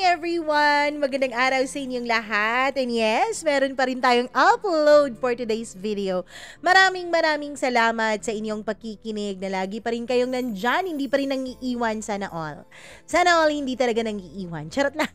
everyone! Magandang araw sa inyong lahat. And yes, meron pa rin tayong upload for today's video. Maraming salamat sa inyong pakikinig na lagi pa rin kayong nandyan. Hindi pa rin nangiiwan, sana all. Sana all hindi talaga nangiiwan. Charot lang.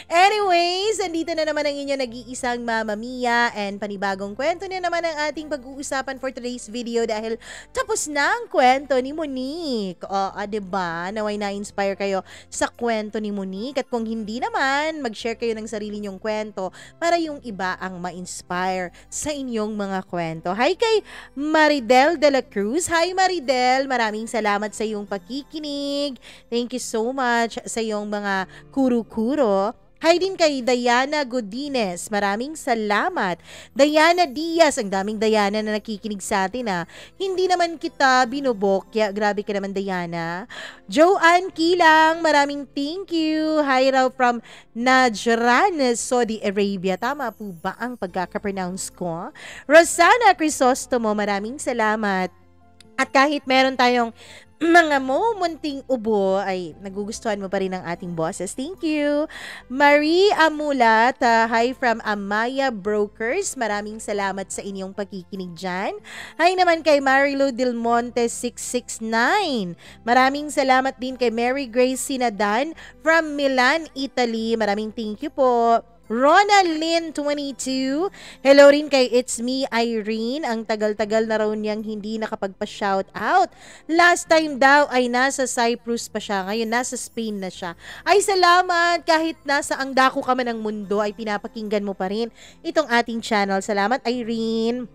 Anyways, andito na naman ang inyong nag-iisang Mama Mia and panibagong kwento na naman ang ating pag-uusapan for today's video dahil tapos na ang kwento ni Monique. Diba? Naway na-inspire kayo sa kwento ni Monique at kung hindi naman, mag-share kayo ng sarili nyong kwento para yung iba ang ma-inspire sa inyong mga kwento. Hi kay Maridel de la Cruz. Hi Maridel, maraming salamat sa iyong pakikinig. Thank you so much sa iyong mga kuro-kuro. Hi din kay Diana Godines. Maraming salamat. Diana Diaz. Ang daming Diana na nakikinig sa atin Hindi naman kita binubokya. Grabe ka naman Diana. Joanne Kilang. Maraming thank you. Hi raw from Najran, Saudi Arabia. Tama po ba ang pagkaka-pronounce ko? Rosana Crisostomo. Maraming salamat. At kahit meron tayong mga munting ubo, ay nagugustuhan mo pa rin ang ating bosses. Thank you. Marie Amulat, hi from Amaya Brokers. Maraming salamat sa inyong pakikinig dyan. Hi naman kay Marilo Del Monte 669. Maraming salamat din kay Mary Grace Sinadan from Milan, Italy. Maraming thank you po. Ronalyn 22. Hello rin kay It's Me Irene. Ang tagal-tagal na raw niyang hindi nakapagpa-shout out. Last time daw ay nasa Cyprus pa siya. Ngayon nasa Spain na siya. Ay salamat, kahit nasa ang dako ka man ng mundo ay pinapakinggan mo pa rin itong ating channel. Salamat Irene.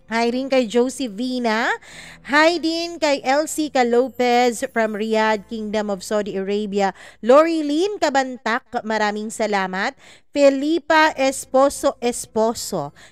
Hi rin kay Josevina. Hi din kay Elsie Lopez from Riyadh, Kingdom of Saudi Arabia. Lori Lynn Kabantak, maraming salamat. Felipa Esposo.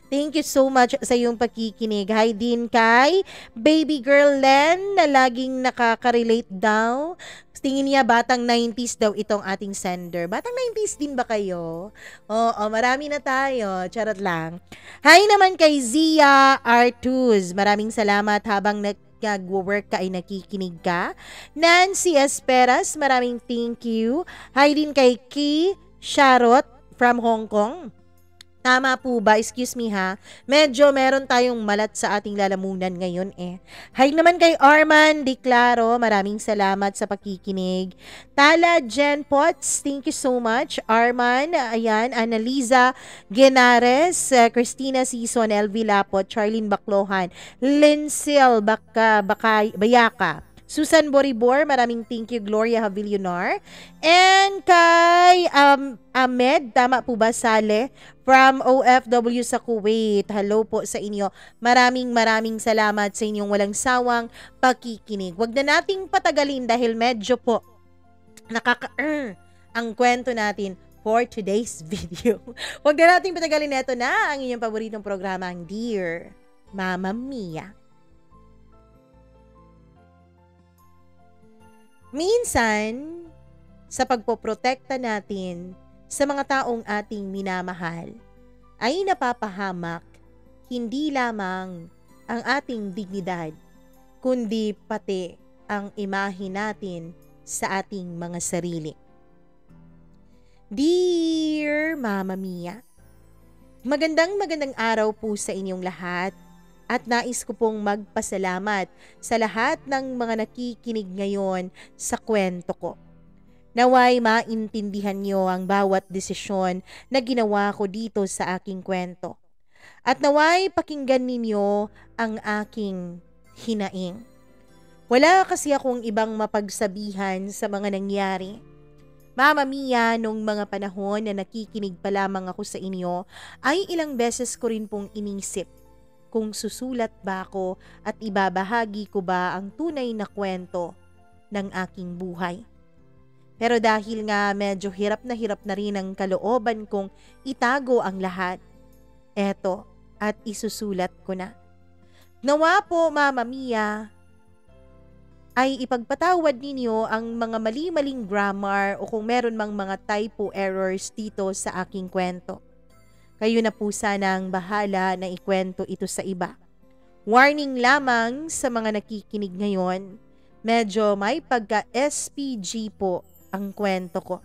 Thank you so much sa iyong pakikinig. Hi din kay Baby Girl Len na laging nakaka-relate daw. Tingin niya batang 90s daw itong ating sender. Batang 90s din ba kayo? Oo, marami na tayo. Charot lang. Hi naman kay Zia Artuz. Maraming salamat habang nag-work ka ay nakikinig ka. Nancy Esperas, maraming thank you. Hi din kay Ki Sharot from Hong Kong. Tama po ba? Excuse me Medyo meron tayong malat sa ating lalamunan ngayon Hi naman kay Arman Di Claro. Maraming salamat sa pakikinig. Tala Jen Potts. Thank you so much. Arman. Ayan. Annaliza Genares. Christina Sison. LV Lapot. Charlene Baclohan. Lincel Bayaka. Susan Boribor, maraming thank you. Gloria Havillonar. And kay Ahmed, tama po ba, Saleh, from OFW sa Kuwait. Hello po sa inyo. Maraming salamat sa inyong walang sawang pakikinig. Huwag na nating patagalin dahil medyo po ang kwento natin for today's video. Huwag na nating patagalin. Ito na ang inyong paboritong programa, ang Dear Mama Mia. Minsan, sa pagpoprotekta natin sa mga taong ating minamahal, ay napapahamak hindi lamang ang ating dignidad, kundi pati ang imahe natin sa ating mga sarili. Dear Mama Mia, magandang araw po sa inyong lahat. At nais ko pong magpasalamat sa lahat ng mga nakikinig ngayon sa kwento ko. Naway maintindihan niyo ang bawat desisyon na ginawa ko dito sa aking kwento. At naway pakinggan ninyo ang aking hinaing. Wala kasi akong ibang mapagsabihan sa mga nangyari. Mama Mia, nung mga panahon na nakikinig pa lamang ako sa inyo, ay ilang beses ko rin pong inisip kung susulat ba ako at ibabahagi ko ba ang tunay na kwento ng aking buhay. Pero dahil nga medyo hirap na rin ang kalooban kong itago ang lahat, eto at isusulat ko na. Nawa po Mama Mia ay ipagpatawad ninyo ang mga mali-maling grammar o kung meron mang mga typo errors dito sa aking kwento. Kayo na po sana ang bahala na ikwento ito sa iba. Warning lamang sa mga nakikinig ngayon, medyo may pagka-SPG po ang kwento ko.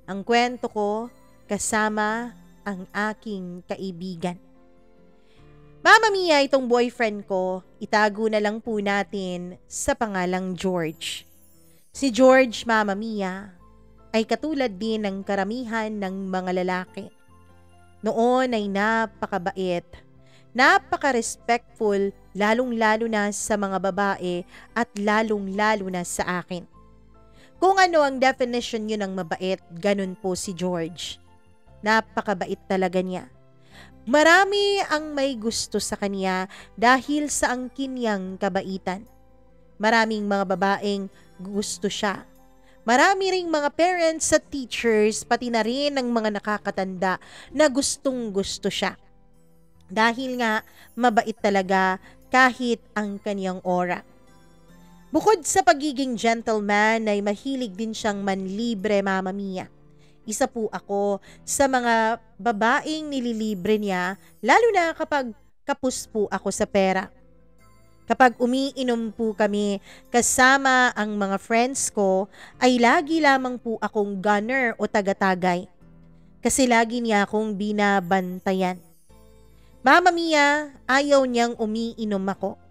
Ang kwento ko kasama ang aking kaibigan. Mama Mia, itong boyfriend ko, itago na lang po natin sa pangalang George. Si George, Mama Mia, ay katulad din ng karamihan ng mga lalaki. Noon ay napakabait, napaka-respectful, lalong-lalo na sa mga babae at lalong-lalo na sa akin. Kung ano ang definition yun ng mabait, ganun po si George. Napakabait talaga niya. Marami ang may gusto sa kanya dahil sa angkin niyang kabaitan. Maraming mga babaeng gusto siya. Marami ring mga parents at teachers, pati na rin ng mga nakakatanda na gustong gusto siya. Dahil nga mabait talaga kahit ang kaniyang aura. Bukod sa pagiging gentleman ay mahilig din siyang manlibre, Mama Mia. Isa po ako sa mga babaeng nililibre niya, lalo na kapag kapos po ako sa pera. Kapag umiinom po kami kasama ang mga friends ko, ay lagi lamang po akong gunner o tagatagay. Kasi lagi niya akong binabantayan. Mama Mia, ayaw niyang umiinom ako.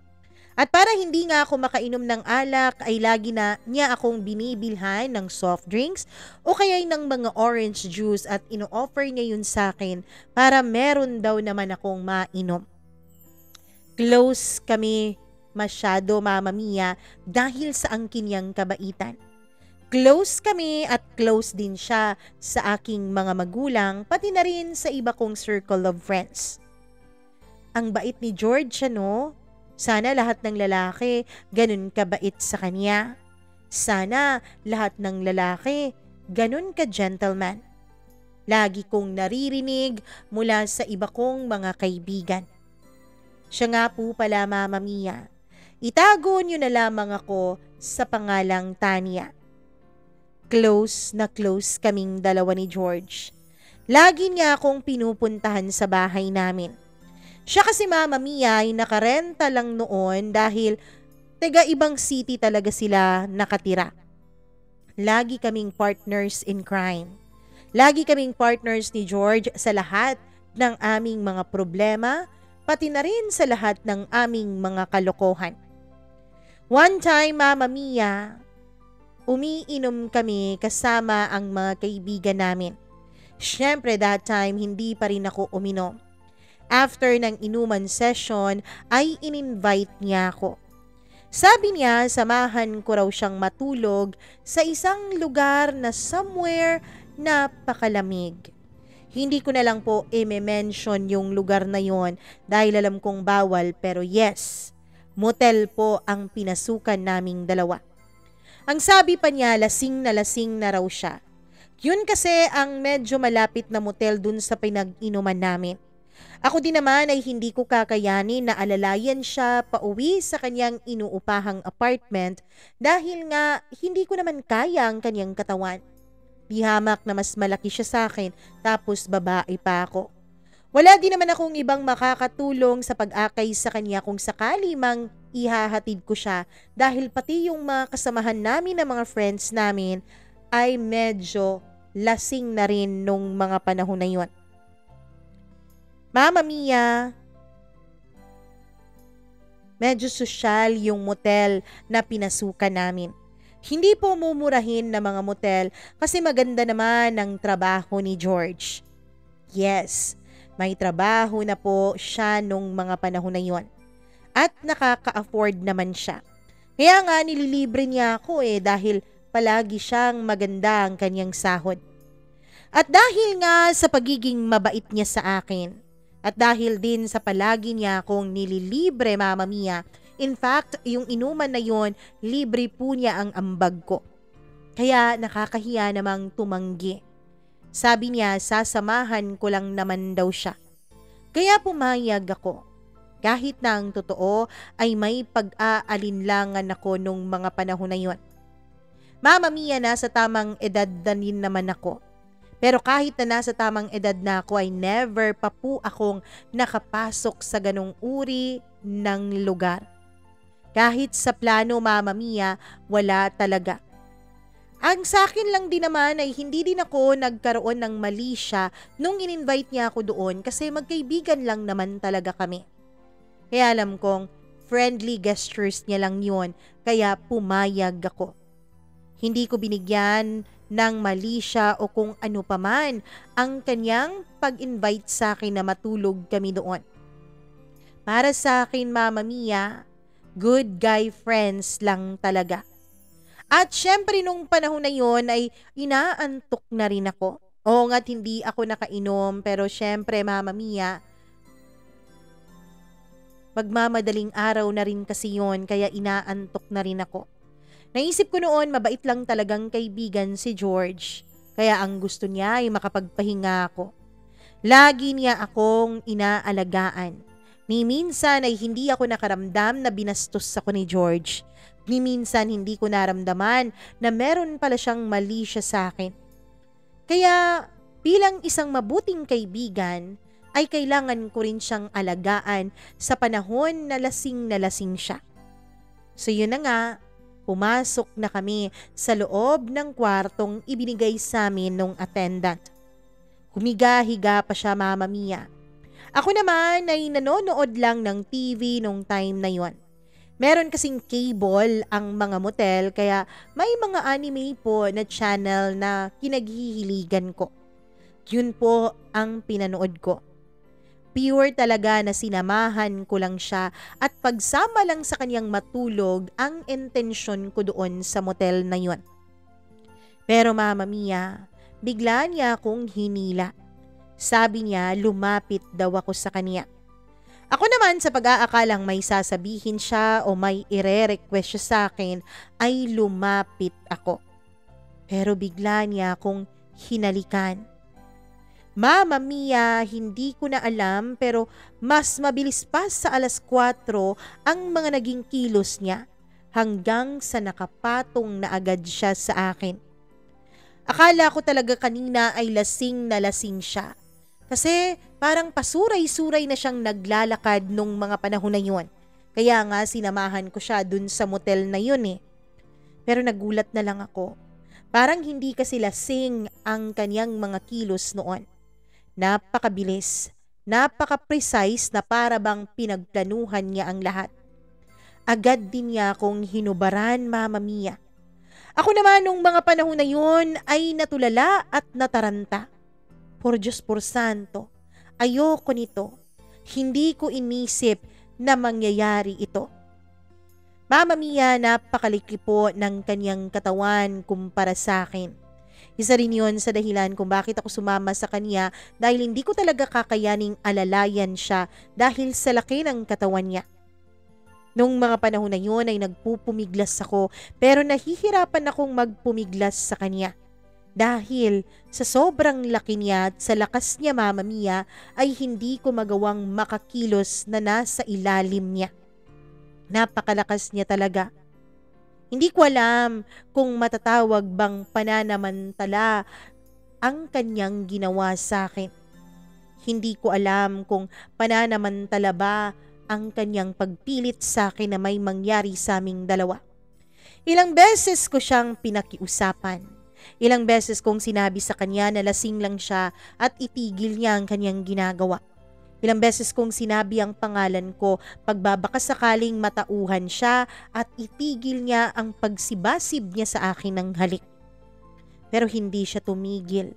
At para hindi nga ako makainom ng alak ay lagi na niya akong binibilhan ng soft drinks o kaya ng mga orange juice at ino-offer niya yun sa akin para meron daw naman akong mainom. Close kami masyado, Mama Mia, dahil sa angkin niyang kabaitan. Close kami at close din siya sa aking mga magulang pati na rin sa iba kong circle of friends. Ang bait ni George, ano? Sana lahat ng lalaki ganun kabait sa kanya. Sana lahat ng lalaki ganun ka-gentleman. Lagi kong naririnig mula sa iba kong mga kaibigan. Siya nga po pala, Mama Mia. Itago niyo na lamang ako sa pangalang Tanya. Close na close kaming dalawa ni George. Lagi niya akong pinupuntahan sa bahay namin. Siya kasi, Mama Mia, ay nakarenta lang noon dahil taga ibang city talaga sila nakatira. Lagi kaming partners in crime. Lagi kaming partners ni George sa lahat ng aming mga problema, pati na rin sa lahat ng aming mga kalokohan. One time, Mama Mia, umiinom kami kasama ang mga kaibigan namin. Siyempre, that time, hindi pa rin ako uminom. After ng inuman session ay in-invite niya ako. Sabi niya, samahan ko raw siyang matulog sa isang lugar na somewhere napakalamig. Hindi ko na lang po i-mention yung lugar na yon dahil alam kong bawal, pero yes, motel po ang pinasukan naming dalawa. Ang sabi pa niya, lasing na raw siya. Yun kasi ang medyo malapit na motel dun sa pinag-inuman namin. Ako din naman ay hindi ko kakayanin na alalayan siya pauwi sa kanyang inuupahang apartment dahil nga hindi ko naman kaya ang kanyang katawan. Bihamak na mas malaki siya sa akin tapos babae pa ako. Wala din naman akong ibang makakatulong sa pag-akay sa kanya kung sakali mang ihahatid ko siya dahil pati yung mga kasamahan namin ng mga friends namin ay medyo lasing na rin nung mga panahon na yun. Mama Mia, medyo sosyal yung motel na pinasukan namin. Hindi po mumurahin na mga motel kasi maganda naman ang trabaho ni George. Yes, may trabaho na po siya nung mga panahon na yon. At nakaka-afford naman siya. Kaya nga nililibre niya ako dahil palagi siyang maganda ang kanyang sahod. At dahil nga sa pagiging mabait niya sa akin, at dahil din sa palagi niya akong nililibre, Mama Mia, in fact, yung inuman na yon, libre po niya ang ambag ko. Kaya nakakahiya namang tumanggi. Sabi niya, sasamahan ko lang naman daw siya. Kaya pumayag ako. Kahit na ang totoo ay may pag-aalinlangan ako nung mga panahon na yon. Mama Mia, nasa tamang edad na din naman ako. Pero kahit na nasa tamang edad na ako ay never pa po akong nakapasok sa ganong uri ng lugar. Kahit sa plano, Mama Mia, wala talaga. Ang sa akin lang din naman ay hindi din ako nagkaroon ng mali siya nung in-invite niya ako doon kasi magkaibigan lang naman talaga kami. Kaya alam kong friendly gestures niya lang yun kaya pumayag ako. Hindi ko binigyan ng mali siya o kung ano paman ang kanyang pag-invite sa akin na matulog kami doon. Para sa akin, Mama Mia, good guy friends lang talaga. At syempre nung panahon na yon ay inaantok na rin ako. Oo nga't hindi ako nakainom pero syempre Mama Mia, magmamadaling araw na rin kasi yon kaya inaantok na rin ako. Naisip ko noon mabait lang talagang kaibigan si George. Kaya ang gusto niya ay makapagpahinga ako. Lagi niya akong inaalagaan. Ni minsan ay hindi ako nakaramdam na binastos ako ni George. Ni minsan hindi ko naramdaman na meron pala siyang mali siya sa akin. Kaya bilang isang mabuting kaibigan ay kailangan ko rin siyang alagaan sa panahon na lasing siya. So yun na nga, pumasok na kami sa loob ng kwartong ibinigay sa amin nung attendant. Humiga-higa pa siya, Mama Mia. Ako naman ay nanonood lang ng TV nung time na yon. Meron kasing cable ang mga motel kaya may mga anime po na channel na kinaghihiligan ko. Yun po ang pinanood ko. Pure talaga na sinamahan ko lang siya at pagsama lang sa kanyang matulog ang intensyon ko doon sa motel na yon. Pero Mama Mia, bigla niya akong hinila. Sabi niya lumapit daw ako sa kanya. Ako naman sa pag-aakalang may sasabihin siya o may ire-request siya sa akin ay lumapit ako. Pero bigla niya akong hinalikan. Mama Mia, hindi ko na alam pero mas mabilis pa sa 4:00 ang mga naging kilos niya hanggang sa nakapatong na agad siya sa akin. Akala ko talaga kanina ay lasing na lasing siya. Kasi parang pasuray-suray na siyang naglalakad nung mga panahon na yun. Kaya nga sinamahan ko siya dun sa motel na yun eh. Pero nagulat na lang ako. Parang hindi kasi lasing ang kanyang mga kilos noon. Napakabilis, napaka-precise na para bang pinagplanuhan niya ang lahat. Agad din niya akong hinubaran, Mama Mia. Ako naman nung mga panahon na yun ay natulala at nataranta. Por Diyos por Santo, ayoko nito. Hindi ko inisip na mangyayari ito. Mama Mia, napakalaki po ng kanyang katawan kumpara sa akin. Isa rin yun sa dahilan kung bakit ako sumama sa kanya dahil hindi ko talaga kakayaning alalayan siya dahil sa laki ng katawan niya. Nung mga panahon na yun ay nagpupumiglas ako pero nahihirapan akong magpumiglas sa kanya. Dahil sa sobrang laki niya at sa lakas niya, Mama Mia, ay hindi ko magawang makakilos na nasa ilalim niya. Napakalakas niya talaga. Hindi ko alam kung matatawag bang pananamantala ang kanyang ginawa sa akin. Hindi ko alam kung pananamantala ba ang kanyang pagpilit sa akin na may mangyari sa aming dalawa. Ilang beses ko siyang pinakiusapan. Ilang beses kong sinabi sa kanya na lasing lang siya at itigil niya ang kanyang ginagawa. Ilang beses kong sinabi ang pangalan ko pagbabakasakaling matauhan siya at itigil niya ang pagsibasib niya sa akin ng halik. Pero hindi siya tumigil.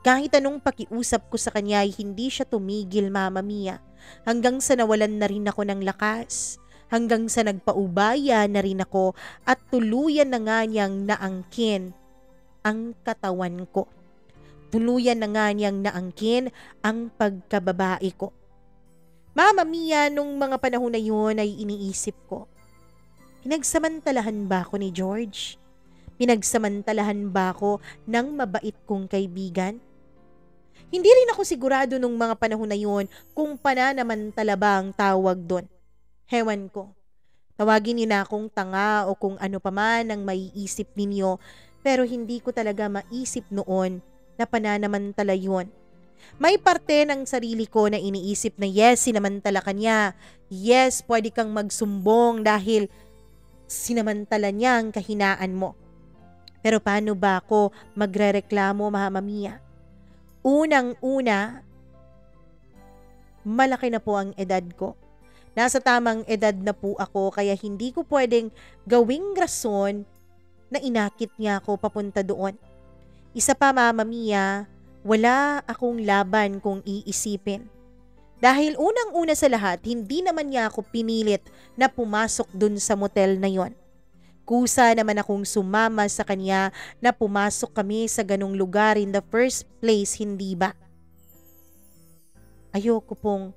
Kahit anong pakiusap ko sa kanya ay hindi siya tumigil, Mama Mia. Hanggang sa nawalan na rin ako ng lakas. Hanggang sa nagpaubaya na rin ako at tuluyan na nga niyang naangkin ang katawan ko. Tuluyan na nga niyang naangkin ang pagkababae ko. Mama Mia, nung mga panahon na yun ay iniisip ko, pinagsamantalahan ba ako ni George? Pinagsamantalahan ba ako ng mabait kong kaibigan? Hindi rin ako sigurado nung mga panahon na yun kung pananamantala ba ang tawag doon. Hewan ko. Tawagin niyo na akong tanga o kung ano pa man ang maiisip ninyo, pero hindi ko talaga maisip noon na pananamantala yun. May parte ng sarili ko na iniisip na yes, sinamantala ka niya. Yes, pwede kang magsumbong dahil sinamantala niya ang kahinaan mo. Pero paano ba ako magrereklamo, Mama Mia? Unang-una, malaki na po ang edad ko. Nasa tamang edad na po ako kaya hindi ko pwedeng gawing rason na inakit niya ako papunta doon. Isa pa, Mama Mia, wala akong laban kung iisipin. Dahil unang-una sa lahat, hindi naman niya ako pinilit na pumasok dun sa motel na yon. Kusa naman akong sumama sa kanya na pumasok kami sa ganong lugar in the first place, hindi ba? Ayoko pong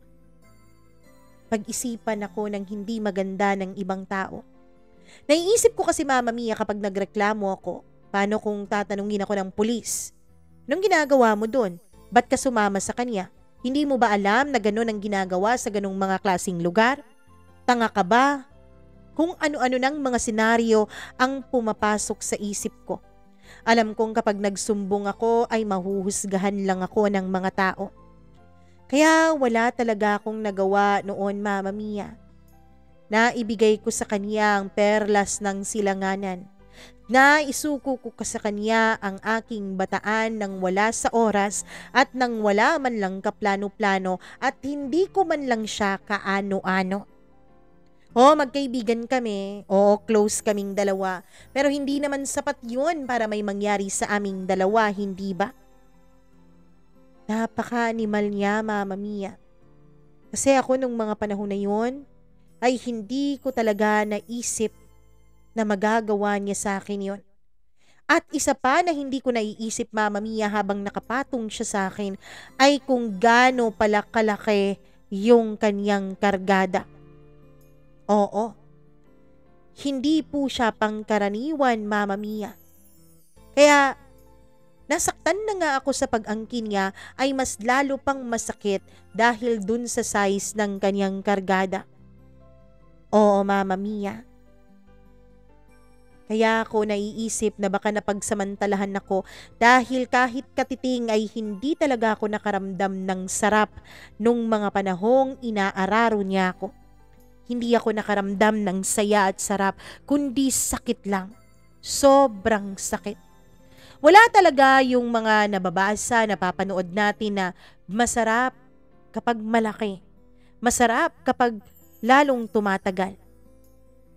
pag-isipan ako ng hindi maganda ng ibang tao. Naiisip ko kasi, Mama Mia, kapag nagreklamo ako, paano kung tatanungin ako ng pulis? Anong ginagawa mo doon? Ba't ka sumama sa kanya? Hindi mo ba alam na gano'n ang ginagawa sa ganong mga klaseng lugar? Tanga ka ba? Kung ano-ano ng mga senaryo ang pumapasok sa isip ko. Alam kong kapag nagsumbong ako ay mahuhusgahan lang ako ng mga tao. Kaya wala talaga akong nagawa noon, Mama Mia. Naibigay ko sa kanya ang perlas ng silanganan. Naisuko ko sa kanya ang aking bataan nang wala sa oras at nang wala man lang kaplano-plano at hindi ko man lang siya kaano-ano. Magkaibigan kami. Close kaming dalawa. Pero hindi naman sapat yun para may mangyari sa aming dalawa, hindi ba? Napaka-animal niya, Mama Mia. Kasi ako nung mga panahon na yun, ay hindi ko talaga naisip na magagawa niya sa akin yon. At isa pa na hindi ko naiisip, Mama Mia, habang nakapatong siya sa akin, ay kung gaano pala kalaki yung kanyang kargada. Oo, hindi po siya pangkaraniwan, Mama Mia. Kaya nasaktan na nga ako sa pag-angkin niya ay mas lalo pang masakit dahil dun sa size ng kanyang kargada. Oo, Mama Mia. Kaya ako naiisip na baka napagsamantalahan ako dahil kahit katiting ay hindi talaga ako nakaramdam ng sarap nung mga panahong inaararo niya ako. Hindi ako nakaramdam ng saya at sarap, kundi sakit lang. Sobrang sakit. Wala talaga yung mga nababasa, napapanood natin na masarap kapag malaki. Masarap kapag lalong tumatagal.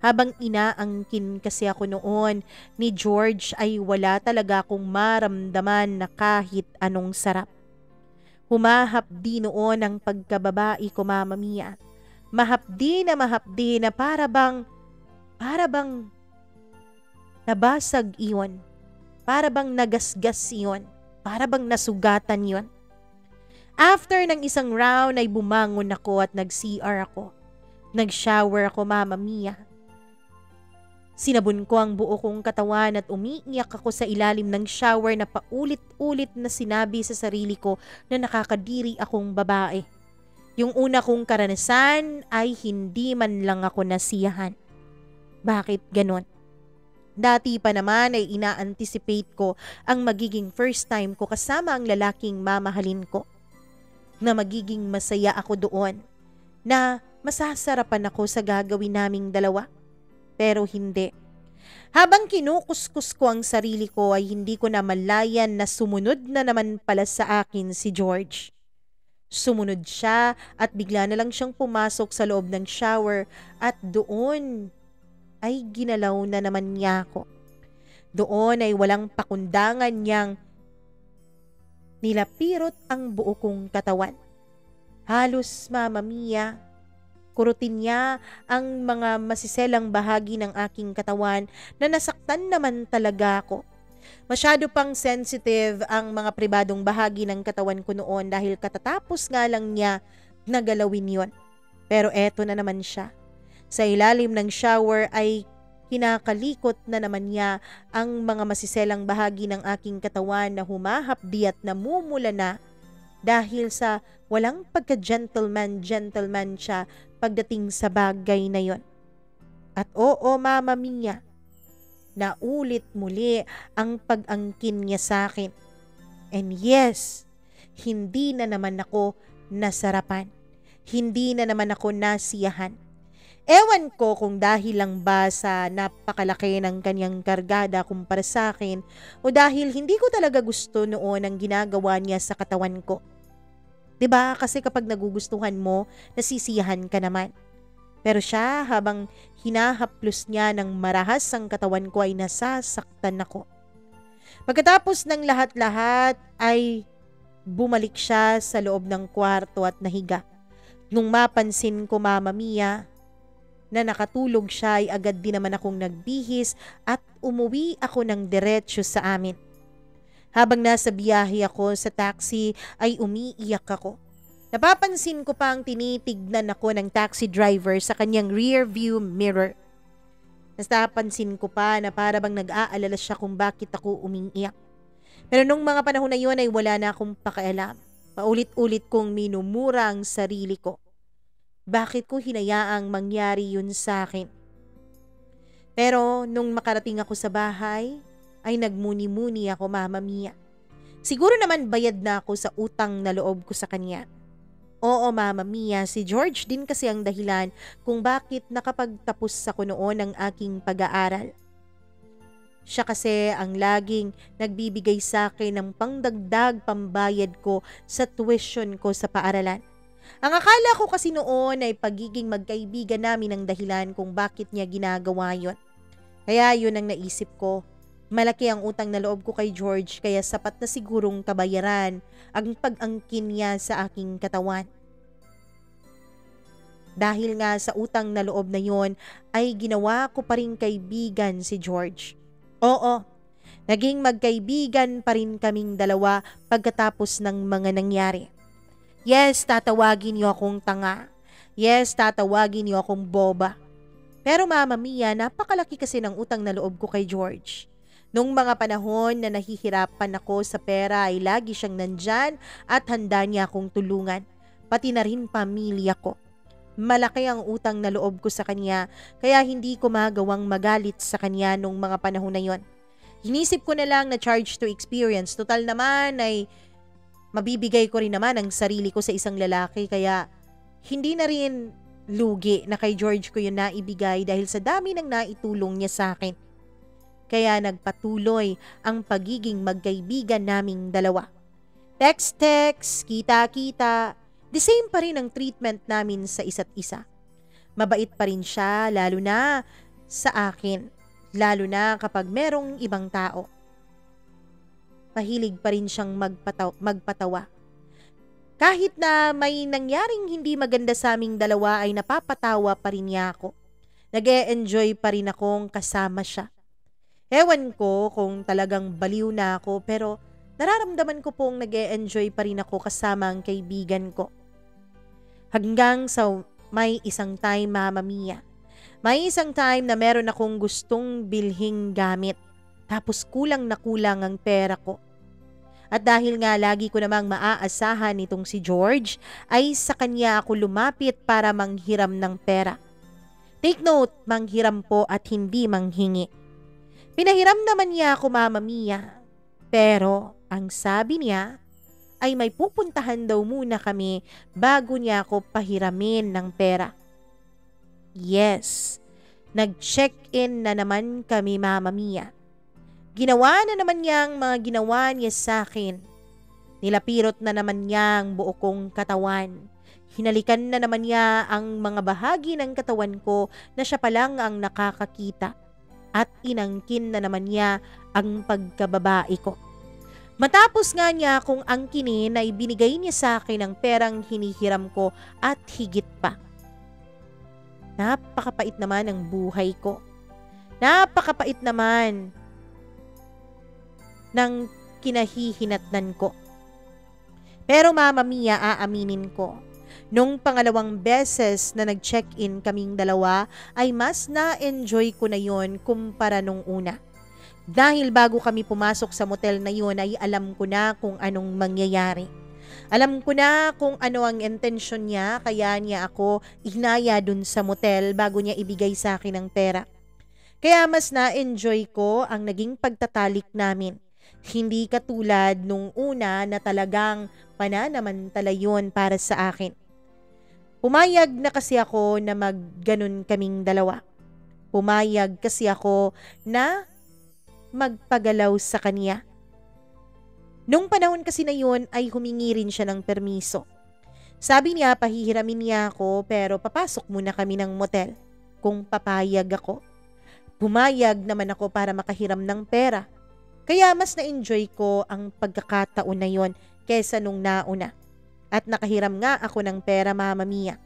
Habang inaangkin kasi ako noon ni George ay wala talaga akong maramdaman na kahit anong sarap. Humahapdi noon ang pagkababae ko, Mama Mia. Mahapdi na para bang nabasag iyon. Para bang nagasgas iyon. Para bang nasugatan iyon. After ng isang round ay bumangon ako at nag-CR ako. Nag-shower ako, Mama Mia. Sinabon ko ang buo kong katawan at umiiyak ako sa ilalim ng shower na paulit-ulit na sinabi sa sarili ko na nakakadiri akong babae. Yung una kong karanasan ay hindi man lang ako nasiyahan. Bakit ganon? Dati pa naman ay ina-anticipate ko ang magiging first time ko kasama ang lalaking mamahalin ko. Na magiging masaya ako doon. Na masasarapan ako sa gagawin naming dalawa. Pero hindi. Habang kinukuskus ko ang sarili ko ay hindi ko na malayan na sumunod na naman pala sa akin si George. Sumunod siya at bigla na lang siyang pumasok sa loob ng shower at doon ay ginalaw na naman niya ako. Doon ay walang pakundangan niyang nilapirot ang buo kong katawan. Halos, Mama Mia, kurutin niya ang mga masiselang bahagi ng aking katawan na nasaktan naman talaga ako. Masyado pang sensitive ang mga pribadong bahagi ng katawan ko noon dahil katatapos nga lang niya nagalawin yon. Pero eto na naman siya. Sa ilalim ng shower ay kinakalikot na naman niya ang mga masiselang bahagi ng aking katawan na humahapdi at namumula na dahil sa walang pagka-gentleman siya pagdating sa bagay na yon. At oo, Mama Mia, naulit muli ang pag-angkin niya sa akin. And yes, hindi na naman ako nasarapan. Hindi na naman ako nasiyahan. Ewan ko kung dahil lang ba sa napakalaki ng kanyang kargada kumpara sa akin o dahil hindi ko talaga gusto noon ang ginagawa niya sa katawan ko. 'Di ba? Kasi kapag nagugustuhan mo, nasisiyahan ka naman. Pero siya, habang hinahaplos niya ng marahas ang katawan ko ay nasasaktan ako. Pagkatapos ng lahat-lahat ay bumalik siya sa loob ng kwarto at nahiga. Nung mapansin ko, Mama Mia, na nakatulog siya ay agad din naman akong nagbihis at umuwi ako ng diretsyo sa amin. Habang nasa biyahe ako sa taxi ay umiiyak ako. Napapansin ko pa ang tinitignan ako ng taxi driver sa kanyang rear view mirror. Napapansin ko pa na para bang nag-aalala siya kung bakit ako umiiyak. Pero nung mga panahon na yun ay wala na akong pakialam. Paulit-ulit kong minumura ang sarili ko. Bakit ko hinayaang mangyari yun sa akin? Pero nung makarating ako sa bahay, ay nagmuni-muni ako, Mama Mia. Siguro naman bayad na ako sa utang na loob ko sa kanya. Oo, Mama Mia, si George din kasi ang dahilan kung bakit nakapagtapos ako noon ng aking pag-aaral. Siya kasi ang laging nagbibigay sa akin ng pangdagdag pambayad ko sa tuition ko sa paaralan. Ang akala ko kasi noon ay pagiging magkaibigan namin ang dahilan kung bakit niya ginagawa yon. Kaya yun ang naisip ko. Malaki ang utang na loob ko kay George kaya sapat na sigurong kabayaran ang pag-angkin niya sa aking katawan. Dahil nga sa utang na loob na yon ay ginawa ko pa rin kaibigan si George. Oo, naging magkaibigan pa rin kaming dalawa pagkatapos ng mga nangyari. Yes, tatawagin niyo akong tanga. Yes, tatawagin niyo akong boba. Pero Mama Mia, napakalaki kasi ng utang na loob ko kay George. Nung mga panahon na nahihirapan ako sa pera ay lagi siyang nandyan at handa niya akong tulungan. Pati na rin pamilya ko. Malaki ang utang na loob ko sa kanya kaya hindi ko magawang magalit sa kanya nung mga panahon na yon. Hinisip ko na lang na charge to experience. Total naman ay mabibigay ko rin naman ang sarili ko sa isang lalaki kaya hindi na rin lugi na kay George ko yun naibigay dahil sa dami ng naitulong niya sa akin. Kaya nagpatuloy ang pagiging magkaibigan naming dalawa. Text-text, kita-kita, the same pa rin ang treatment namin sa isa't isa. Mabait pa rin siya lalo na sa akin, lalo na kapag merong ibang tao. Mahilig pa rin siyang magpatawa. Kahit na may nangyaring hindi maganda sa aming dalawa ay napapatawa pa rin niya ako. Nag-e-enjoy pa rin akong kasama siya. Ewan ko kung talagang baliw na ako pero nararamdaman ko pong nag-e-enjoy pa rin ako kasama ang kaibigan ko. Hanggang sa may isang time, Mama Mia. May isang time na meron akong gustong bilhing gamit. Tapos kulang na kulang ang pera ko. At dahil nga lagi ko namang maaasahan itong si George, ay sa kanya ako lumapit para manghiram ng pera. Take note, manghiram po at hindi manghingi. Pinahiram naman niya ako, Mama Mia. Pero ang sabi niya ay may pupuntahan daw muna kami bago niya ako pahiramin ng pera. Yes, nag-check-in na naman kami, Mama Mia. Ginawa na naman niya ang mga ginawa niya sa akin. Nilapirot na naman niya ang buo kong katawan. Hinalikan na naman niya ang mga bahagi ng katawan ko na siya pa lang ang nakakakita. At inangkin na naman niya ang pagkababae ko. Matapos nga niya akong angkinin ay binigay niya sa akin ang perang hinihiram ko at higit pa. Napakapait naman ang buhay ko. Napakapait naman ng kinahihinatnan ko. Pero Mama Mia, aaminin ko, nung pangalawang beses na nag-check-in kaming dalawa ay mas na-enjoy ko na yon kumpara nung una. Dahil bago kami pumasok sa motel na yon ay alam ko na kung anong mangyayari. Alam ko na kung ano ang intensyon niya kaya niya ako ihinaya dun sa motel bago niya ibigay sa akin ang pera. Kaya mas na-enjoy ko ang naging pagtatalik namin. Hindi katulad nung una na talagang pananamantala yun para sa akin. Pumayag na kasi ako na magganon kaming dalawa. Pumayag kasi ako na magpagalaw sa kanya. Nung panahon kasi na yun ay humingi rin siya ng permiso. Sabi niya pahihiramin niya ako pero papasok muna kami ng motel kung papayag ako. Pumayag naman ako para makahiram ng pera. Kaya mas na-enjoy ko ang pagkakataon na yon kesa nung nauna. At nakahiram nga ako ng pera, Mama Mia.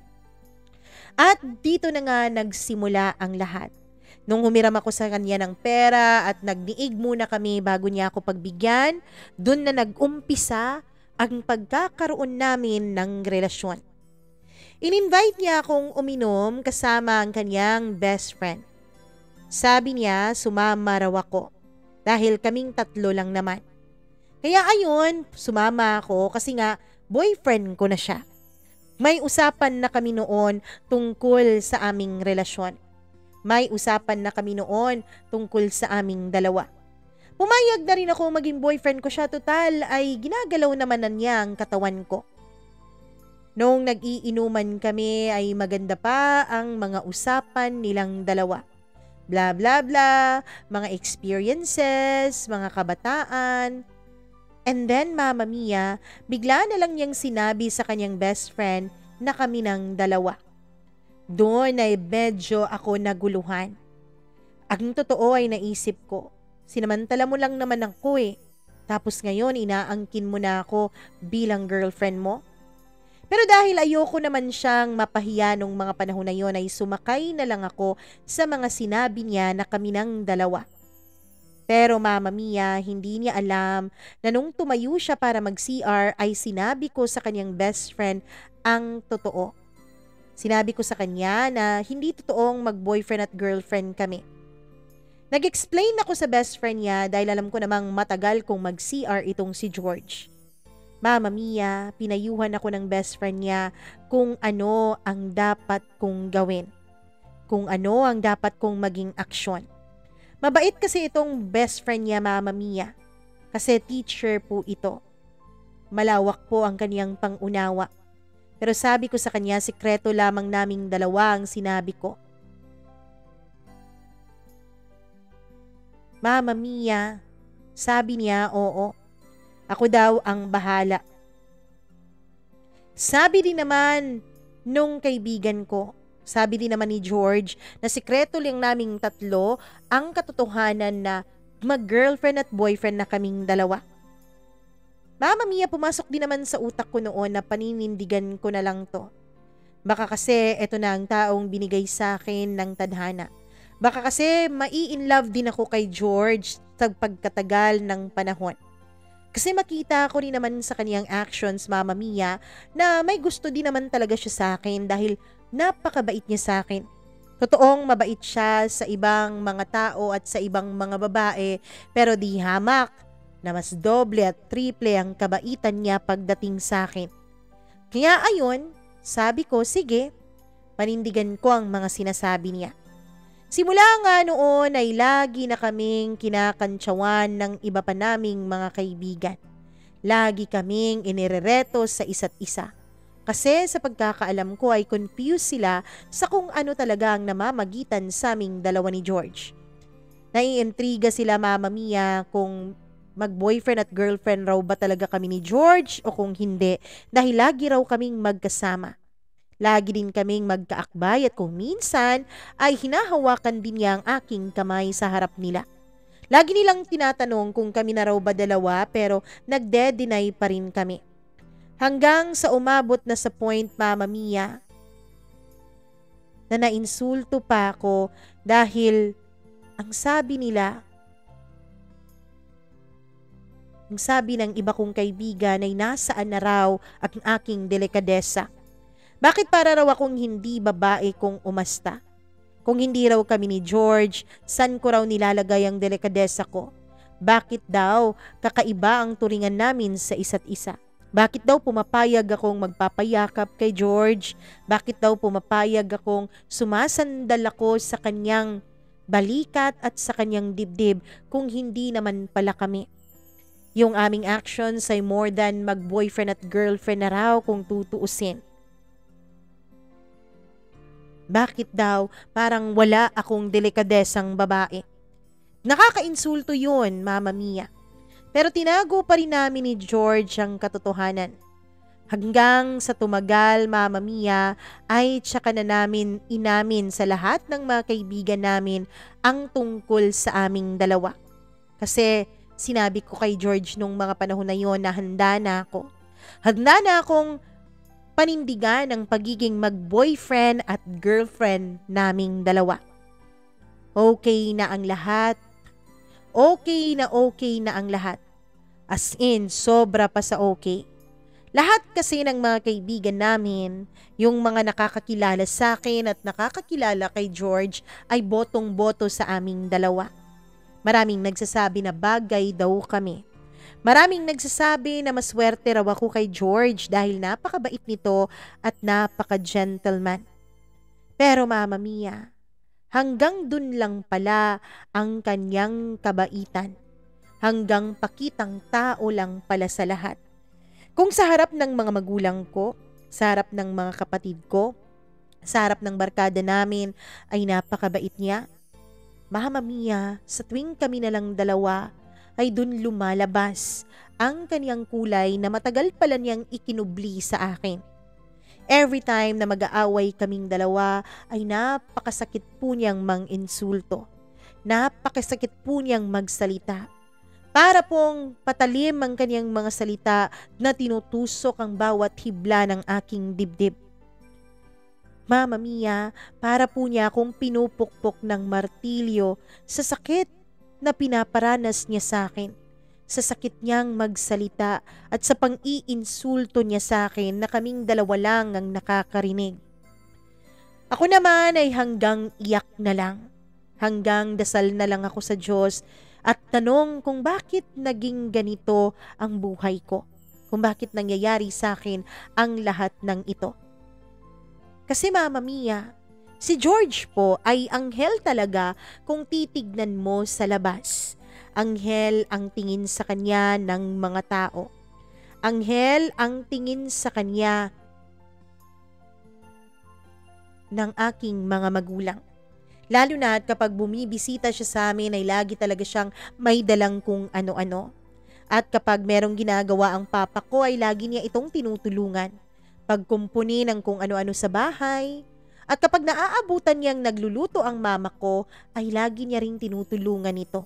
At dito na nga nagsimula ang lahat. Nung humiram ako sa kanya ng pera at nagdiig muna kami bago niya ako pagbigyan, dun na nag-umpisa ang pagkakaroon namin ng relasyon. In-invite niya akong uminom kasama ang kanyang best friend. Sabi niya sumama raw ako dahil kaming tatlo lang naman. Kaya ayun, sumama ako kasi nga boyfriend ko na siya. May usapan na kami noon tungkol sa aming relasyon. May usapan na kami noon tungkol sa aming dalawa. Pumayag na rin ako maging boyfriend ko siya, total ay ginagalaw naman na niya ang katawan ko. Noong nag-iinuman kami ay maganda pa ang mga usapan nilang dalawa. Bla bla bla, mga experiences, mga kabataan. And then Mama Mia, bigla na lang niyang sinabi sa kanyang best friend na kami ng dalawa. Doon ay medyo ako naguluhan. Ang totoo ay naisip ko, sinamantala mo lang naman ako Tapos ngayon inaangkin mo na ako bilang girlfriend mo? Pero dahil ayoko naman siyang mapahiya nung mga panahon na yon ay sumakay na lang ako sa mga sinabi niya na kami ng dalawa. Pero Mama Mia, hindi niya alam na nung tumayo siya para mag-CR ay sinabi ko sa kanyang best friend ang totoo. Sinabi ko sa kanya na hindi totoong mag-boyfriend at girlfriend kami. Nag-explain ako sa best friend niya dahil alam ko namang matagal kong mag-CR itong si George. Mama Mia, pinayuhan ako ng best friend niya kung ano ang dapat kong gawin. Kung ano ang dapat kong maging aksyon. Mabait kasi itong best friend niya, Mama Mia. Kasi teacher po ito. Malawak po ang kaniyang pangunawa. Pero sabi ko sa kanya, sikreto lamang naming dalawa ang sinabi ko. Mama Mia, sabi niya, oo. Ako daw ang bahala. Sabi din naman nung kaibigan ko, sabi din naman ni George na sikreto lang naming tatlo ang katotohanan na mag-girlfriend at boyfriend na kaming dalawa. Mama Mia, pumasok din naman sa utak ko noon na paninindigan ko na lang to. Baka kasi eto na ang taong binigay sa akin ng tadhana. Baka kasi mai-in-love din ako kay George sa pagkatagal ng panahon. Kasi makita ko rin naman sa kaniyang actions, Mama Mia, na may gusto din naman talaga siya sa akin dahil napakabait niya sa akin. Totoong mabait siya sa ibang mga tao at sa ibang mga babae, pero di hamak na mas doble at triple ang kabaitan niya pagdating sa akin. Kaya ayun, sabi ko, sige, panindigan ko ang mga sinasabi niya. Simula nga noon ay lagi na kaming kinakantsawan ng iba pa naming mga kaibigan. Lagi kaming inirereto sa isa't isa. Kasi sa pagkakaalam ko ay confused sila sa kung ano talaga ang namamagitan sa aming dalawa ni George. Naiintriga sila, Mama Mia, kung mag-boyfriend at girlfriend raw ba talaga kami ni George o kung hindi dahil lagi raw kaming magkasama. Lagi din kaming magkaakbay at kung minsan ay hinahawakan din niya ang aking kamay sa harap nila. Lagi nilang tinatanong kung kami na raw ba dalawa pero nagde-deny pa rin kami. Hanggang sa umabot na sa point, Mama Mia, na nainsulto pa ako dahil ang sabi nila, ang sabi ng iba kong kaibigan ay nasaan na raw ang aking delikadesa. Bakit para raw akong hindi babae kung umasta? Kung hindi raw kami ni George, saan ko raw nilalagay ang delikadesa ko? Bakit daw kakaiba ang turingan namin sa isa't isa? Bakit daw pumapayag akong magpapayakap kay George? Bakit daw pumapayag akong sumasandal ako sa kanyang balikat at sa kanyang dibdib kung hindi naman pala kami? Yung aming actions ay more than mag-boyfriend at girlfriend na raw kung tutuusin. Bakit daw parang wala akong delikadesang babae? Nakakainsulto yun, Mama Mia. Pero tinago pa rin namin ni George ang katotohanan. Hanggang sa tumagal, Mama Mia, ay tsaka na namin inamin sa lahat ng mga kaibigan namin ang tungkol sa aming dalawa. Kasi sinabi ko kay George nung mga panahon na yon na handa na ako. Handa na akong panindigan ang pagiging mag-boyfriend at girlfriend naming dalawa. Okay na ang lahat. Okay na ang lahat. As in, sobra pa sa okay. Lahat kasi ng mga kaibigan namin, yung mga nakakakilala sa akin at nakakakilala kay George ay botong-boto sa aming dalawa. Maraming nagsasabi na bagay daw kami. Maraming nagsasabi na maswerte raw ako kay George dahil napakabait nito at napaka-gentleman. Pero Mama Mia, hanggang dun lang pala ang kanyang kabaitan. Hanggang pakitang tao lang pala sa lahat. Kung sa harap ng mga magulang ko, sa harap ng mga kapatid ko, sa harap ng barkada namin ay napakabait niya. Mama Mia, sa tuwing kami na lang dalawa, ay dun lumalabas ang kaniyang kulay na matagal pala niyang ikinubli sa akin. Every time na mag-aaway kaming dalawa ay napakasakit po niyang mang-insulto. Napakasakit po niyang magsalita. Para pong patalim ang kaniyang mga salita na tinutusok ang bawat hibla ng aking dibdib. Mama Mia, para po niya akong pinupukpok ng martilyo sa sakit na pinaparanas niya sa akin, sa sakit niyang magsalita at sa pang-iinsulto niya sa akin na kaming dalawa lang ang nakakarinig. Ako naman ay hanggang iyak na lang, hanggang dasal na lang ako sa Diyos at tanong kung bakit naging ganito ang buhay ko, kung bakit nangyayari sa akin ang lahat ng ito. Kasi Mama Mia, si George po ay anghel talaga kung titignan mo sa labas. Anghel ang tingin sa kanya ng mga tao. Anghel ang tingin sa kanya ng aking mga magulang. Lalo na at kapag bumibisita siya sa amin ay lagi talaga siyang may dalang kung ano-ano. At kapag merong ginagawa ang papa ko ay lagi niya itong tinutulungan. Pagkumpuni ng kung ano-ano sa bahay. At kapag naaabutan niyang nagluluto ang mama ko, ay lagi niya ring tinutulungan ito.